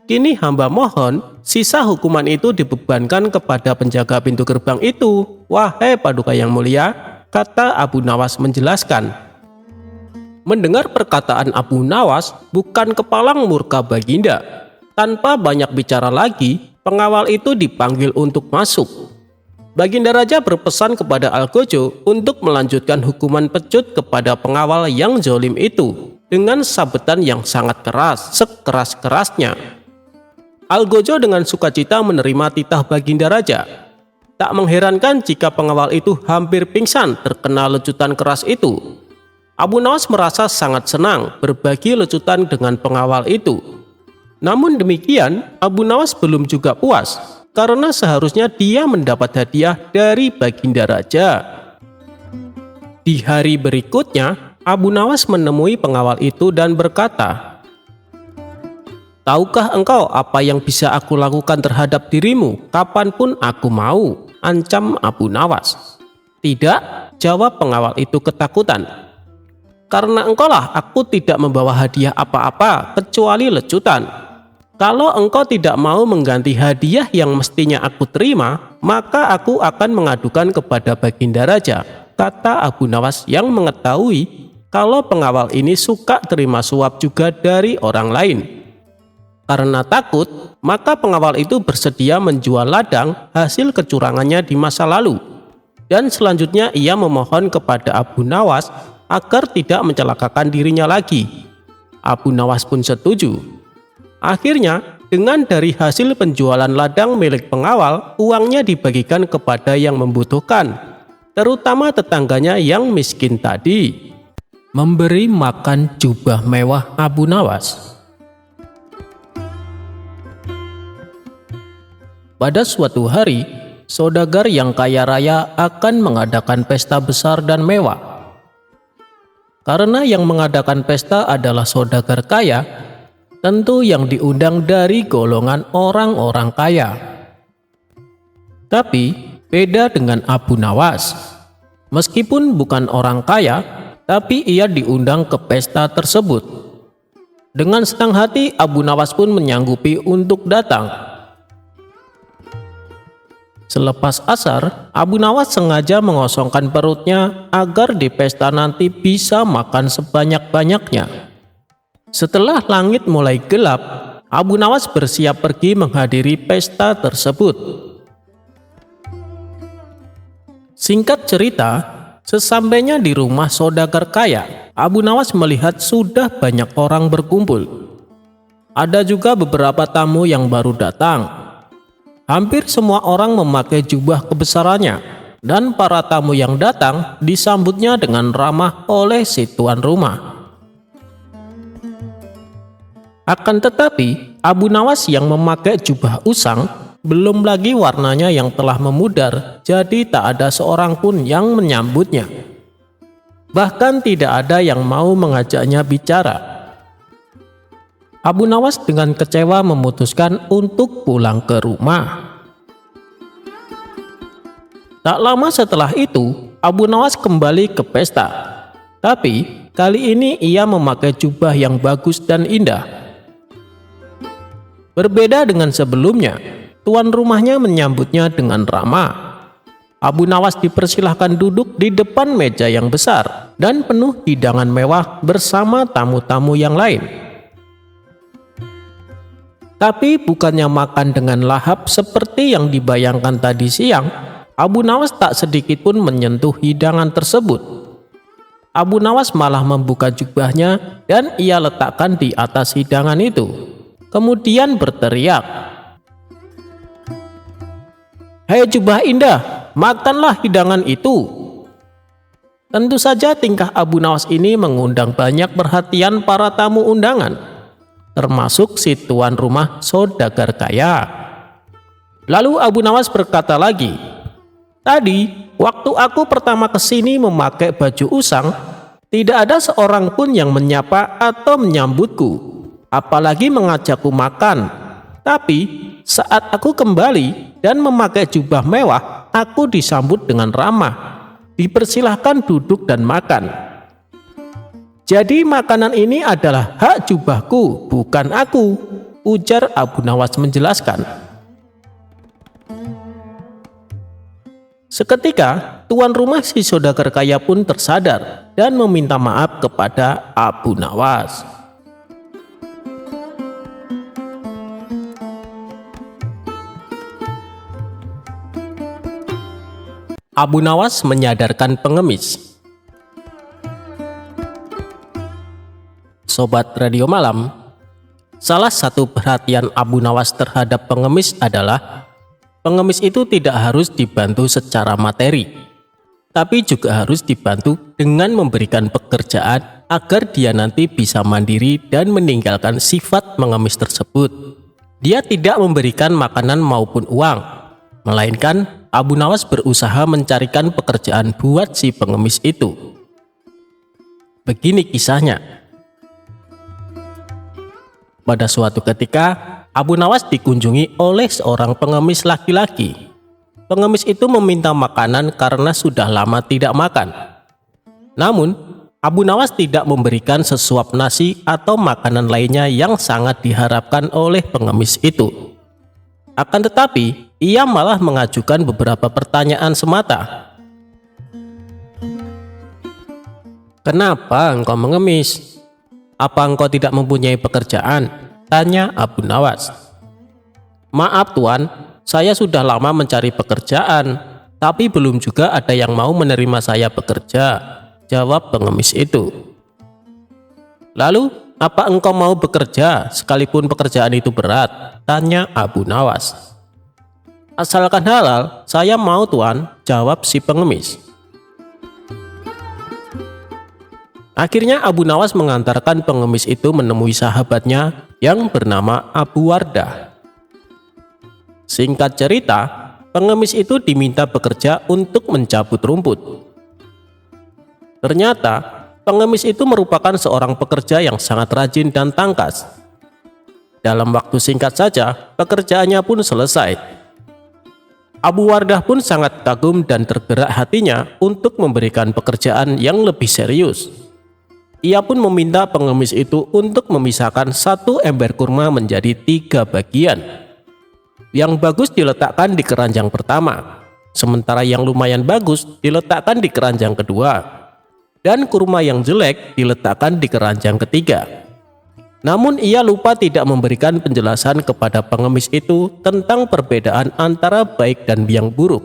Kini hamba mohon sisa hukuman itu dibebankan kepada penjaga pintu gerbang itu, wahai Paduka yang mulia," kata Abu Nawas menjelaskan. Mendengar perkataan Abu Nawas, bukan kepalang murka Baginda. Tanpa banyak bicara lagi, pengawal itu dipanggil untuk masuk. Baginda Raja berpesan kepada algojo untuk melanjutkan hukuman pecut kepada pengawal yang zalim itu dengan sabetan yang sangat keras, sekeras-kerasnya. Algojo dengan sukacita menerima titah Baginda Raja. Tak mengherankan jika pengawal itu hampir pingsan terkena lecutan keras itu. Abu Nawas merasa sangat senang berbagi lecutan dengan pengawal itu. Namun demikian, Abu Nawas belum juga puas, karena seharusnya dia mendapat hadiah dari Baginda Raja. Di hari berikutnya, Abu Nawas menemui pengawal itu dan berkata, "Tahukah engkau apa yang bisa aku lakukan terhadap dirimu kapanpun aku mau?" ancam Abu Nawas. "Tidak," jawab pengawal itu ketakutan. "Karena engkaulah aku tidak membawa hadiah apa-apa kecuali lecutan. Kalau engkau tidak mau mengganti hadiah yang mestinya aku terima, maka aku akan mengadukan kepada Baginda Raja," kata Abu Nawas yang mengetahui kalau pengawal ini suka terima suap juga dari orang lain. Karena takut, maka pengawal itu bersedia menjual ladang hasil kecurangannya di masa lalu. Dan selanjutnya ia memohon kepada Abu Nawas agar tidak mencelakakan dirinya lagi. Abu Nawas pun setuju. Akhirnya, dengan dari hasil penjualan ladang milik pengawal, uangnya dibagikan kepada yang membutuhkan, terutama tetangganya yang miskin tadi. Memberi makan jubah mewah Abu Nawas. Pada suatu hari, saudagar yang kaya raya akan mengadakan pesta besar dan mewah. Karena yang mengadakan pesta adalah saudagar kaya, tentu yang diundang dari golongan orang-orang kaya. Tapi beda dengan Abu Nawas. Meskipun bukan orang kaya, tapi ia diundang ke pesta tersebut. Dengan senang hati Abu Nawas pun menyanggupi untuk datang. Selepas asar, Abu Nawas sengaja mengosongkan perutnya agar di pesta nanti bisa makan sebanyak-banyaknya. Setelah langit mulai gelap, Abu Nawas bersiap pergi menghadiri pesta tersebut. Singkat cerita, Sesampainya di rumah saudagar kaya, Abu Nawas melihat sudah banyak orang berkumpul. Ada juga beberapa tamu yang baru datang. Hampir semua orang memakai jubah kebesarannya, dan para tamu yang datang disambutnya dengan ramah oleh si tuan rumah. Akan tetapi, Abu Nawas yang memakai jubah usang, belum lagi warnanya yang telah memudar, jadi tak ada seorang pun yang menyambutnya. Bahkan tidak ada yang mau mengajaknya bicara. Abu Nawas dengan kecewa memutuskan untuk pulang ke rumah. Tak lama setelah itu, Abu Nawas kembali ke pesta. Tapi kali ini ia memakai jubah yang bagus dan indah. Berbeda dengan sebelumnya, tuan rumahnya menyambutnya dengan ramah. Abu Nawas dipersilahkan duduk di depan meja yang besar dan penuh hidangan mewah bersama tamu-tamu yang lain. Tapi bukannya makan dengan lahap seperti yang dibayangkan tadi siang, Abu Nawas tak sedikit pun menyentuh hidangan tersebut. Abu Nawas malah membuka jubahnya dan ia letakkan di atas hidangan itu. Kemudian berteriak, "Hei jubah indah, makanlah hidangan itu." Tentu saja tingkah Abu Nawas ini mengundang banyak perhatian para tamu undangan, termasuk si tuan rumah saudagar kaya. Lalu Abu Nawas berkata lagi, "Tadi, waktu aku pertama kesini memakai baju usang, tidak ada seorang pun yang menyapa atau menyambutku, apalagi mengajakku makan. Tapi, saat aku kembali dan memakai jubah mewah, aku disambut dengan ramah, dipersilahkan duduk dan makan. Jadi makanan ini adalah hak jubahku, bukan aku," ujar Abu Nawas menjelaskan. Seketika, tuan rumah si saudagar kaya pun tersadar dan meminta maaf kepada Abu Nawas. Abu Nawas menyadarkan pengemis. Sobat Radio Malam, salah satu perhatian Abu Nawas terhadap pengemis adalah pengemis itu tidak harus dibantu secara materi, tapi juga harus dibantu dengan memberikan pekerjaan agar dia nanti bisa mandiri dan meninggalkan sifat mengemis tersebut. Dia tidak memberikan makanan maupun uang, melainkan Abu Nawas berusaha mencarikan pekerjaan buat si pengemis itu. Begini kisahnya. Pada suatu ketika, Abu Nawas dikunjungi oleh seorang pengemis laki-laki. Pengemis itu meminta makanan karena sudah lama tidak makan. Namun, Abu Nawas tidak memberikan sesuap nasi atau makanan lainnya yang sangat diharapkan oleh pengemis itu. Akan tetapi, ia malah mengajukan beberapa pertanyaan semata. "Kenapa engkau mengemis? Apa engkau tidak mempunyai pekerjaan?" tanya Abu Nawas. "Maaf tuan, saya sudah lama mencari pekerjaan, tapi belum juga ada yang mau menerima saya bekerja," jawab pengemis itu. "Lalu, apa engkau mau bekerja sekalipun pekerjaan itu berat?" tanya Abu Nawas. "Asalkan halal, saya mau tuan," jawab si pengemis. Akhirnya Abu Nawas mengantarkan pengemis itu menemui sahabatnya yang bernama Abu Wardah. Singkat cerita, pengemis itu diminta bekerja untuk mencabut rumput. Ternyata, pengemis itu merupakan seorang pekerja yang sangat rajin dan tangkas. Dalam waktu singkat saja, pekerjaannya pun selesai. Abu Wardah pun sangat kagum dan tergerak hatinya untuk memberikan pekerjaan yang lebih serius. Ia pun meminta pengemis itu untuk memisahkan satu ember kurma menjadi 3 bagian. Yang bagus diletakkan di keranjang pertama, sementara yang lumayan bagus diletakkan di keranjang kedua, dan kurma yang jelek diletakkan di keranjang ketiga. Namun ia lupa tidak memberikan penjelasan kepada pengemis itu tentang perbedaan antara baik dan yang buruk.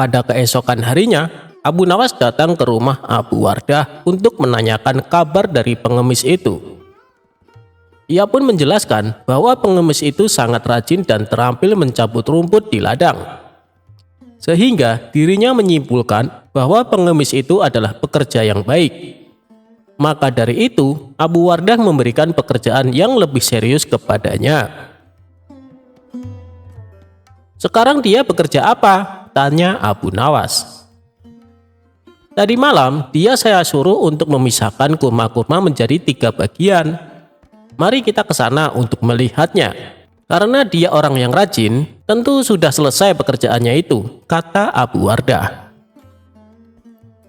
Pada keesokan harinya, Abu Nawas datang ke rumah Abu Wardah untuk menanyakan kabar dari pengemis itu. Ia pun menjelaskan bahwa pengemis itu sangat rajin dan terampil mencabut rumput di ladang. Sehingga dirinya menyimpulkan bahwa pengemis itu adalah pekerja yang baik. Maka dari itu, Abu Wardah memberikan pekerjaan yang lebih serius kepadanya. "Sekarang dia bekerja apa?" tanya Abu Nawas. "Tadi malam dia saya suruh untuk memisahkan kurma-kurma menjadi 3 bagian. Mari kita ke sana untuk melihatnya. Karena dia orang yang rajin, tentu sudah selesai pekerjaannya itu," kata Abu Wardah.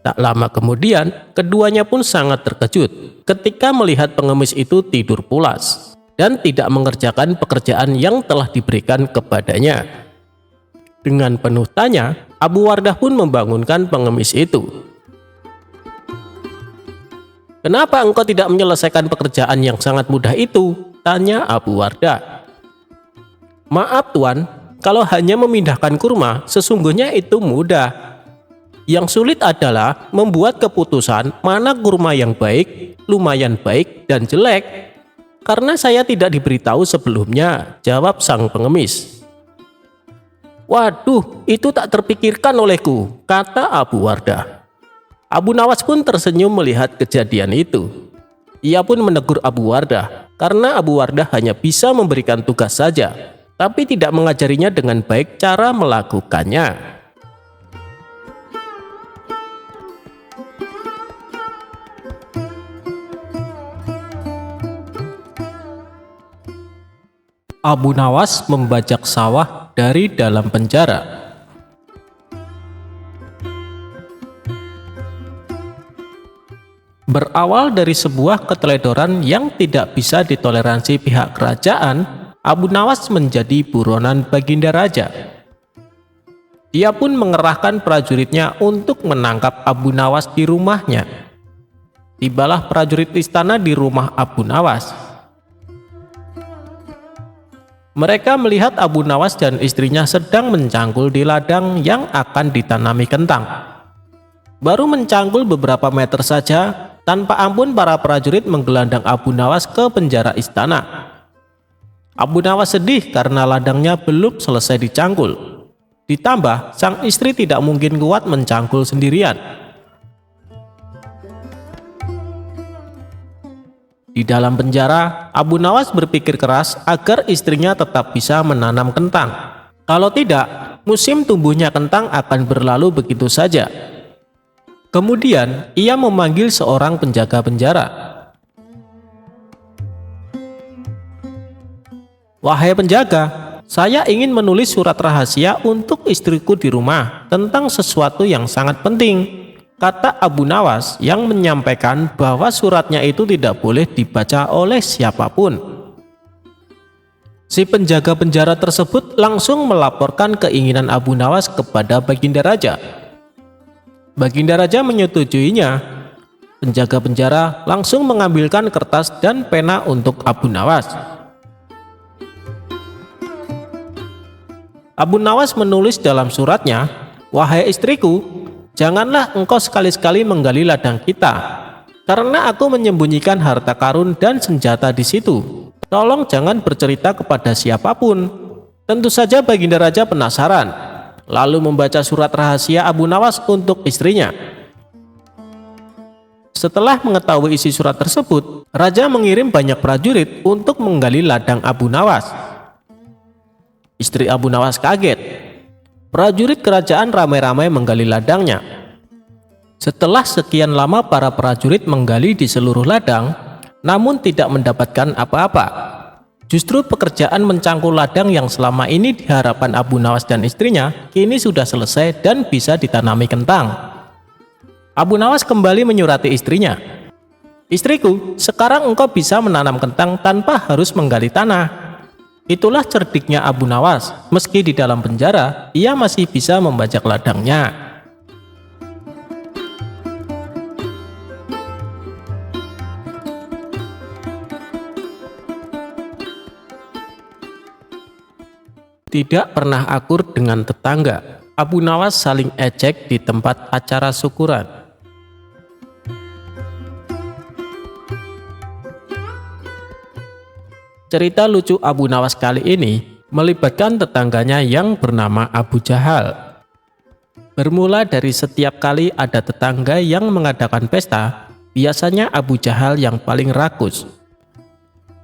Tak lama kemudian, keduanya pun sangat terkejut ketika melihat pengemis itu tidur pulas dan tidak mengerjakan pekerjaan yang telah diberikan kepadanya. Dengan penuh tanya, Abu Wardah pun membangunkan pengemis itu. "Kenapa engkau tidak menyelesaikan pekerjaan yang sangat mudah itu?" tanya Abu Wardah. "Maaf Tuan, kalau hanya memindahkan kurma, sesungguhnya itu mudah. Yang sulit adalah membuat keputusan mana kurma yang baik, lumayan baik, dan jelek. Karena saya tidak diberitahu sebelumnya," jawab sang pengemis. "Waduh, itu tak terpikirkan olehku," kata Abu Wardah. Abu Nawas pun tersenyum melihat kejadian itu. Ia pun menegur Abu Wardah karena Abu Wardah hanya bisa memberikan tugas saja, tapi tidak mengajarinya dengan baik cara melakukannya. Abu Nawas membajak sawah dari dalam penjara. Berawal dari sebuah keteledoran yang tidak bisa ditoleransi pihak kerajaan, Abu Nawas menjadi buronan Baginda Raja. Dia pun mengerahkan prajuritnya untuk menangkap Abu Nawas di rumahnya. Tibalah prajurit istana di rumah Abu Nawas. Mereka melihat Abu Nawas dan istrinya sedang mencangkul di ladang yang akan ditanami kentang. Baru mencangkul beberapa meter saja, tanpa ampun para prajurit menggelandang Abu Nawas ke penjara istana. Abu Nawas sedih karena ladangnya belum selesai dicangkul. Ditambah, sang istri tidak mungkin kuat mencangkul sendirian. Di dalam penjara, Abu Nawas berpikir keras agar istrinya tetap bisa menanam kentang. Kalau tidak, musim tumbuhnya kentang akan berlalu begitu saja. Kemudian, ia memanggil seorang penjaga penjara. "Wahai penjaga, saya ingin menulis surat rahasia untuk istriku di rumah tentang sesuatu yang sangat penting," kata Abu Nawas yang menyampaikan bahwa suratnya itu tidak boleh dibaca oleh siapapun. Si penjaga penjara tersebut langsung melaporkan keinginan Abu Nawas kepada Baginda Raja. Baginda Raja menyetujuinya. Penjaga penjara langsung mengambilkan kertas dan pena untuk Abu Nawas. Abu Nawas menulis dalam suratnya, "Wahai istriku, janganlah engkau sekali-sekali menggali ladang kita, karena aku menyembunyikan harta karun dan senjata di situ. Tolong jangan bercerita kepada siapapun." Tentu saja Baginda Raja penasaran, lalu membaca surat rahasia Abu Nawas untuk istrinya. Setelah mengetahui isi surat tersebut, Raja mengirim banyak prajurit untuk menggali ladang Abu Nawas. Istri Abu Nawas kaget. Prajurit kerajaan ramai-ramai menggali ladangnya. Setelah sekian lama para prajurit menggali di seluruh ladang, namun tidak mendapatkan apa-apa. Justru pekerjaan mencangkul ladang yang selama ini di hadapan Abu Nawas dan istrinya kini sudah selesai dan bisa ditanami kentang. Abu Nawas kembali menyurati istrinya. "Istriku, sekarang engkau bisa menanam kentang tanpa harus menggali tanah." Itulah cerdiknya Abu Nawas. Meski di dalam penjara, ia masih bisa membajak ladangnya. Tidak pernah akur dengan tetangga. Abu Nawas saling ejek di tempat acara syukuran. Cerita lucu Abu Nawas kali ini melibatkan tetangganya yang bernama Abu Jahal. Bermula dari setiap kali ada tetangga yang mengadakan pesta, biasanya Abu Jahal yang paling rakus.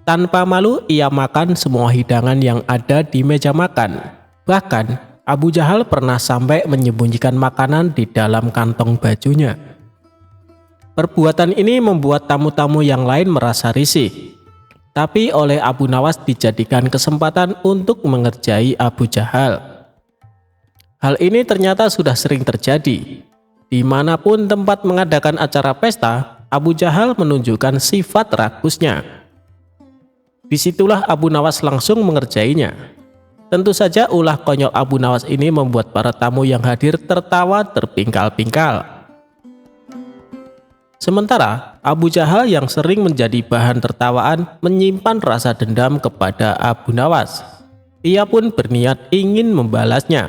Tanpa malu ia makan semua hidangan yang ada di meja makan. Bahkan Abu Jahal pernah sampai menyembunyikan makanan di dalam kantong bajunya. Perbuatan ini membuat tamu-tamu yang lain merasa risih. Tapi oleh Abu Nawas dijadikan kesempatan untuk mengerjai Abu Jahal. Hal ini ternyata sudah sering terjadi. Dimanapun tempat mengadakan acara pesta, Abu Jahal menunjukkan sifat rakusnya. Disitulah Abu Nawas langsung mengerjainya. Tentu saja ulah konyol Abu Nawas ini membuat para tamu yang hadir tertawa terpingkal-pingkal. Sementara Abu Jahal yang sering menjadi bahan tertawaan menyimpan rasa dendam kepada Abu Nawas. Ia pun berniat ingin membalasnya.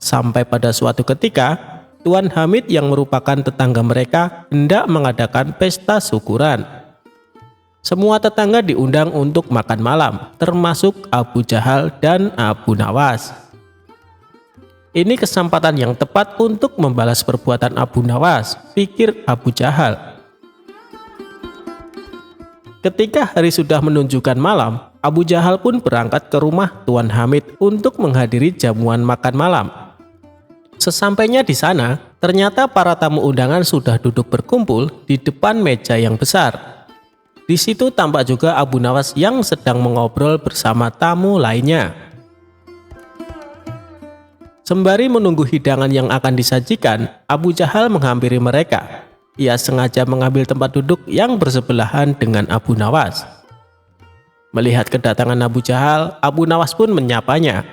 Sampai pada suatu ketika, Tuan Hamid yang merupakan tetangga mereka hendak mengadakan pesta syukuran. Semua tetangga diundang untuk makan malam, termasuk Abu Jahal dan Abu Nawas. Ini kesempatan yang tepat untuk membalas perbuatan Abu Nawas, pikir Abu Jahal. Ketika hari sudah menunjukkan malam, Abu Jahal pun berangkat ke rumah Tuan Hamid untuk menghadiri jamuan makan malam. Sesampainya di sana, ternyata para tamu undangan sudah duduk berkumpul di depan meja yang besar. Di situ tampak juga Abu Nawas yang sedang mengobrol bersama tamu lainnya. Sembari menunggu hidangan yang akan disajikan, Abu Jahal menghampiri mereka. Ia sengaja mengambil tempat duduk yang bersebelahan dengan Abu Nawas. Melihat kedatangan Abu Jahal, Abu Nawas pun menyapanya.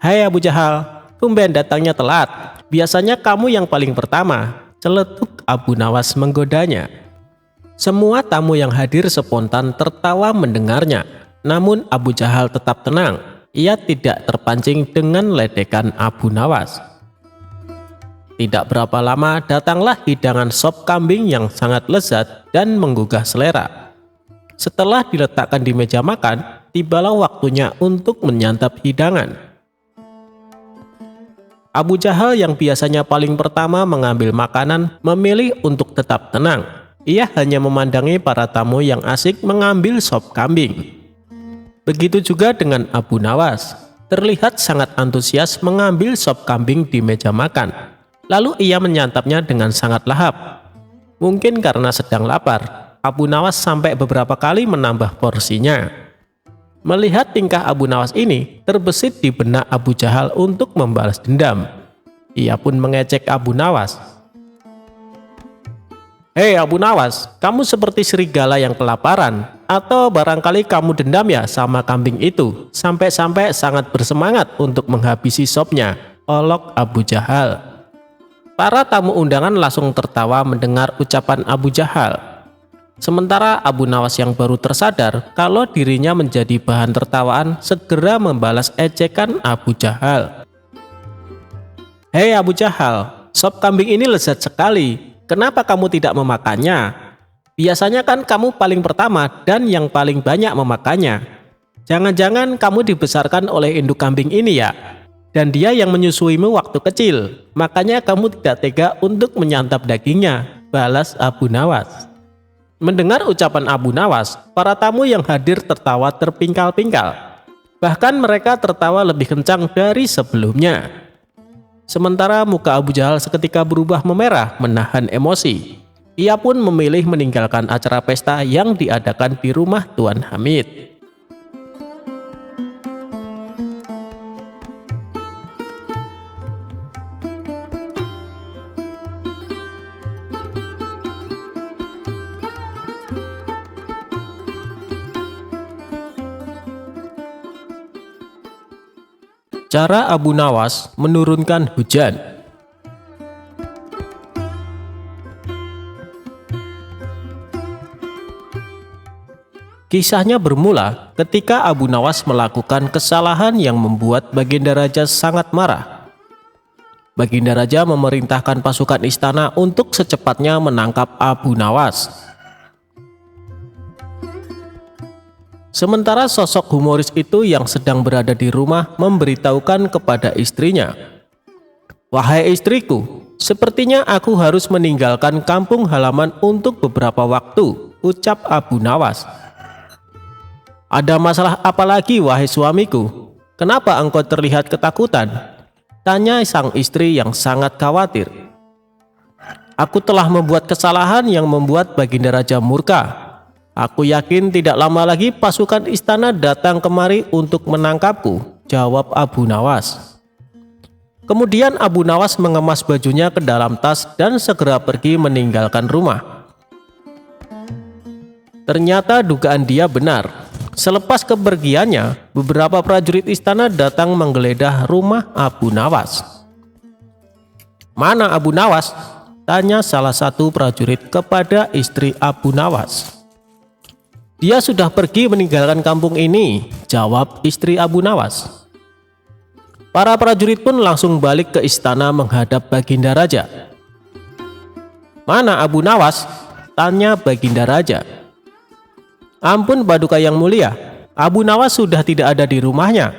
"Hai Abu Jahal, tumben datangnya telat. Biasanya kamu yang paling pertama," celetuk Abu Nawas menggodanya. Semua tamu yang hadir spontan tertawa mendengarnya. Namun Abu Jahal tetap tenang. Ia tidak terpancing dengan ledekan Abu Nawas. Tidak berapa lama datanglah hidangan sop kambing yang sangat lezat dan menggugah selera. Setelah diletakkan di meja makan, tibalah waktunya untuk menyantap hidangan. Abu Jahal yang biasanya paling pertama mengambil makanan memilih untuk tetap tenang. Ia hanya memandangi para tamu yang asik mengambil sop kambing. Begitu juga dengan Abu Nawas, terlihat sangat antusias mengambil sop kambing di meja makan. Lalu ia menyantapnya dengan sangat lahap. Mungkin karena sedang lapar, Abu Nawas sampai beberapa kali menambah porsinya. Melihat tingkah Abu Nawas ini, terbesit di benak Abu Jahal untuk membalas dendam. Ia pun mengejek Abu Nawas. "Hei Abu Nawas, kamu seperti serigala yang kelaparan. Atau barangkali kamu dendam ya sama kambing itu, sampai-sampai sangat bersemangat untuk menghabisi sopnya," olok Abu Jahal. Para tamu undangan langsung tertawa mendengar ucapan Abu Jahal. Sementara Abu Nawas yang baru tersadar kalau dirinya menjadi bahan tertawaan segera membalas ejekan Abu Jahal. "Hei Abu Jahal, sop kambing ini lezat sekali. Kenapa kamu tidak memakannya? Biasanya kan kamu paling pertama dan yang paling banyak memakannya. Jangan-jangan kamu dibesarkan oleh induk kambing ini ya? Dan dia yang menyusuimu waktu kecil. Makanya kamu tidak tega untuk menyantap dagingnya," balas Abu Nawas. Mendengar ucapan Abu Nawas, para tamu yang hadir tertawa terpingkal-pingkal. Bahkan mereka tertawa lebih kencang dari sebelumnya. Sementara muka Abu Jahal seketika berubah memerah menahan emosi. Ia pun memilih meninggalkan acara pesta yang diadakan di rumah Tuan Hamid. Cara Abu Nawas menurunkan hujan. Kisahnya bermula ketika Abu Nawas melakukan kesalahan yang membuat Baginda Raja sangat marah. Baginda Raja memerintahkan pasukan istana untuk secepatnya menangkap Abu Nawas. Sementara sosok humoris itu yang sedang berada di rumah memberitahukan kepada istrinya, "Wahai istriku, sepertinya aku harus meninggalkan kampung halaman untuk beberapa waktu," ucap Abu Nawas. "Ada masalah apa lagi, wahai suamiku? Kenapa engkau terlihat ketakutan?" tanya sang istri yang sangat khawatir. "Aku telah membuat kesalahan yang membuat Baginda Raja murka. Aku yakin tidak lama lagi pasukan istana datang kemari untuk menangkapku," jawab Abu Nawas. Kemudian Abu Nawas mengemas bajunya ke dalam tas dan segera pergi meninggalkan rumah. Ternyata dugaan dia benar. Selepas kepergiannya, beberapa prajurit istana datang menggeledah rumah Abu Nawas. "Mana Abu Nawas?" tanya salah satu prajurit kepada istri Abu Nawas. "Dia sudah pergi meninggalkan kampung ini," jawab istri Abu Nawas. Para prajurit pun langsung balik ke istana menghadap Baginda Raja. "Mana Abu Nawas?" tanya Baginda Raja. "Ampun Paduka yang mulia, Abu Nawas sudah tidak ada di rumahnya,"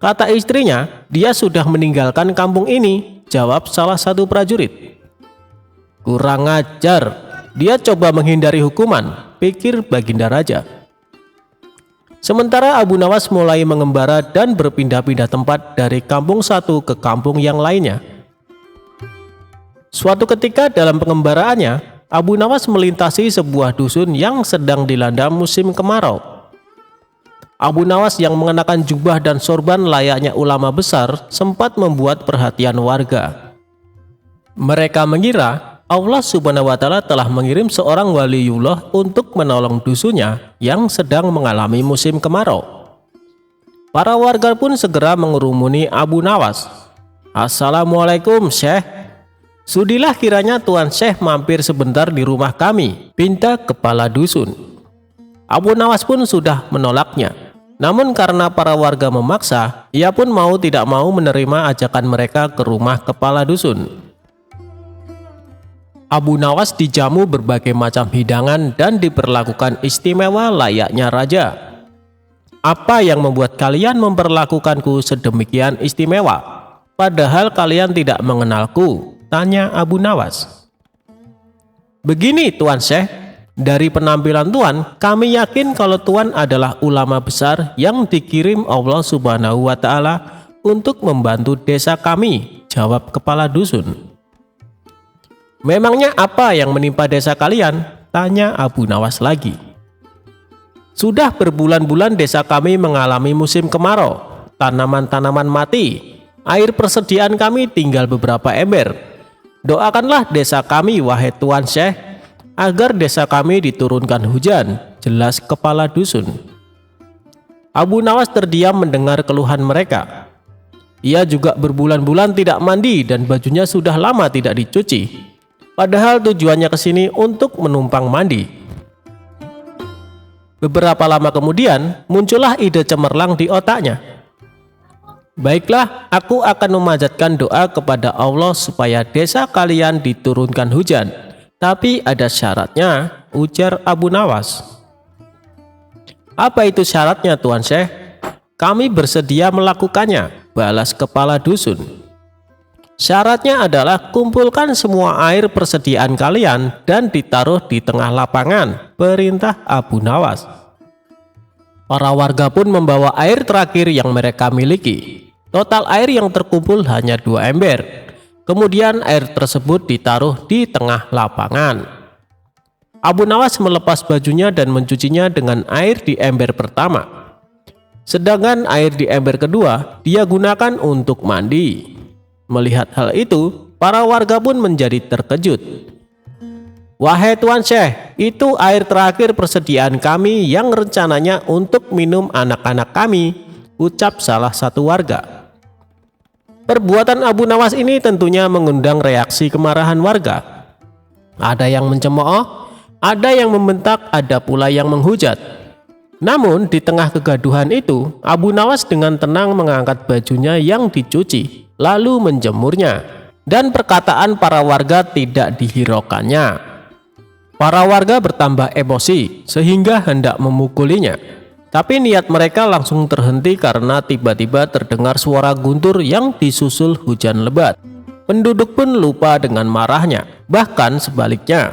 kata istrinya. "Dia sudah meninggalkan kampung ini," jawab salah satu prajurit. "Kurang ajar, dia coba menghindari hukuman," pikir Baginda Raja. Sementara Abu Nawas mulai mengembara dan berpindah-pindah tempat dari kampung satu ke kampung yang lainnya. Suatu ketika dalam pengembaraannya, Abu Nawas melintasi sebuah dusun yang sedang dilanda musim kemarau. Abu Nawas yang mengenakan jubah dan sorban layaknya ulama besar sempat membuat perhatian warga. Mereka mengira Allah Subhanahu wa Ta'ala telah mengirim seorang waliullah untuk menolong dusunnya yang sedang mengalami musim kemarau. Para warga pun segera mengerumuni Abu Nawas. "Assalamualaikum Syekh. Sudilah kiranya Tuan Syekh mampir sebentar di rumah kami," pinta kepala dusun. Abu Nawas pun sudah menolaknya. Namun karena para warga memaksa, ia pun mau tidak mau menerima ajakan mereka ke rumah kepala dusun. Abu Nawas dijamu berbagai macam hidangan dan diperlakukan istimewa layaknya raja. "Apa yang membuat kalian memperlakukanku sedemikian istimewa, padahal kalian tidak mengenalku?" tanya Abu Nawas. "Begini Tuan Syekh, dari penampilan Tuan, kami yakin kalau Tuan adalah ulama besar yang dikirim Allah Subhanahu wa Ta'ala untuk membantu desa kami," jawab kepala dusun. "Memangnya apa yang menimpa desa kalian?" tanya Abu Nawas lagi. "Sudah berbulan-bulan desa kami mengalami musim kemarau, tanaman-tanaman mati, air persediaan kami tinggal beberapa ember. Doakanlah desa kami wahai Tuan Syekh, agar desa kami diturunkan hujan," jelas kepala dusun. Abu Nawas terdiam mendengar keluhan mereka. Ia juga berbulan-bulan tidak mandi dan bajunya sudah lama tidak dicuci. Padahal tujuannya ke sini untuk menumpang mandi. Beberapa lama kemudian muncullah ide cemerlang di otaknya. "Baiklah, aku akan memanjatkan doa kepada Allah supaya desa kalian diturunkan hujan. Tapi ada syaratnya," ujar Abu Nawas. "Apa itu syaratnya Tuan Syekh?" "Kami bersedia melakukannya," balas kepala dusun. "Syaratnya adalah kumpulkan semua air persediaan kalian dan ditaruh di tengah lapangan," perintah Abu Nawas. Para warga pun membawa air terakhir yang mereka miliki. Total air yang terkumpul hanya 2 ember. Kemudian air tersebut ditaruh di tengah lapangan. Abu Nawas melepas bajunya dan mencucinya dengan air di ember pertama. Sedangkan air di ember kedua dia gunakan untuk mandi. Melihat hal itu, para warga pun menjadi terkejut. "Wahai Tuan Syekh, itu air terakhir persediaan kami yang rencananya untuk minum anak-anak kami," ucap salah satu warga. Perbuatan Abu Nawas ini tentunya mengundang reaksi kemarahan warga. Ada yang mencemooh, ada yang membentak, ada pula yang menghujat. Namun di tengah kegaduhan itu, Abu Nawas dengan tenang mengangkat bajunya yang dicuci, lalu menjemurnya. Dan perkataan para warga tidak dihiraukannya. Para warga bertambah emosi sehingga hendak memukulinya. Tapi niat mereka langsung terhenti karena tiba-tiba terdengar suara guntur yang disusul hujan lebat. Penduduk pun lupa dengan marahnya. Bahkan sebaliknya,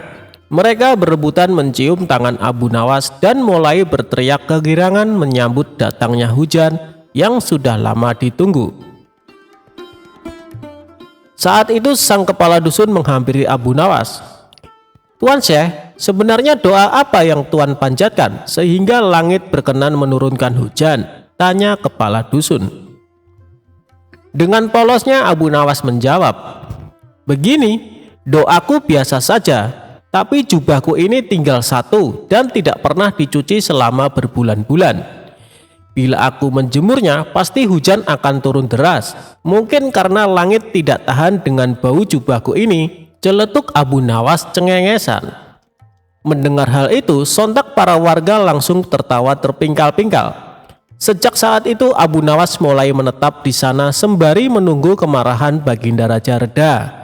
mereka berebutan mencium tangan Abu Nawas dan mulai berteriak kegirangan menyambut datangnya hujan yang sudah lama ditunggu. Saat itu sang kepala dusun menghampiri Abu Nawas. "Tuan Syekh, sebenarnya doa apa yang Tuan panjatkan sehingga langit berkenan menurunkan hujan?" tanya kepala dusun. Dengan polosnya Abu Nawas menjawab, "Begini, doaku biasa saja. Tapi jubahku ini tinggal satu dan tidak pernah dicuci selama berbulan-bulan. Bila aku menjemurnya, pasti hujan akan turun deras. Mungkin karena langit tidak tahan dengan bau jubahku ini," celetuk Abu Nawas cengengesan. Mendengar hal itu, sontak para warga langsung tertawa terpingkal-pingkal. Sejak saat itu Abu Nawas mulai menetap di sana sembari menunggu kemarahan Baginda Raja reda.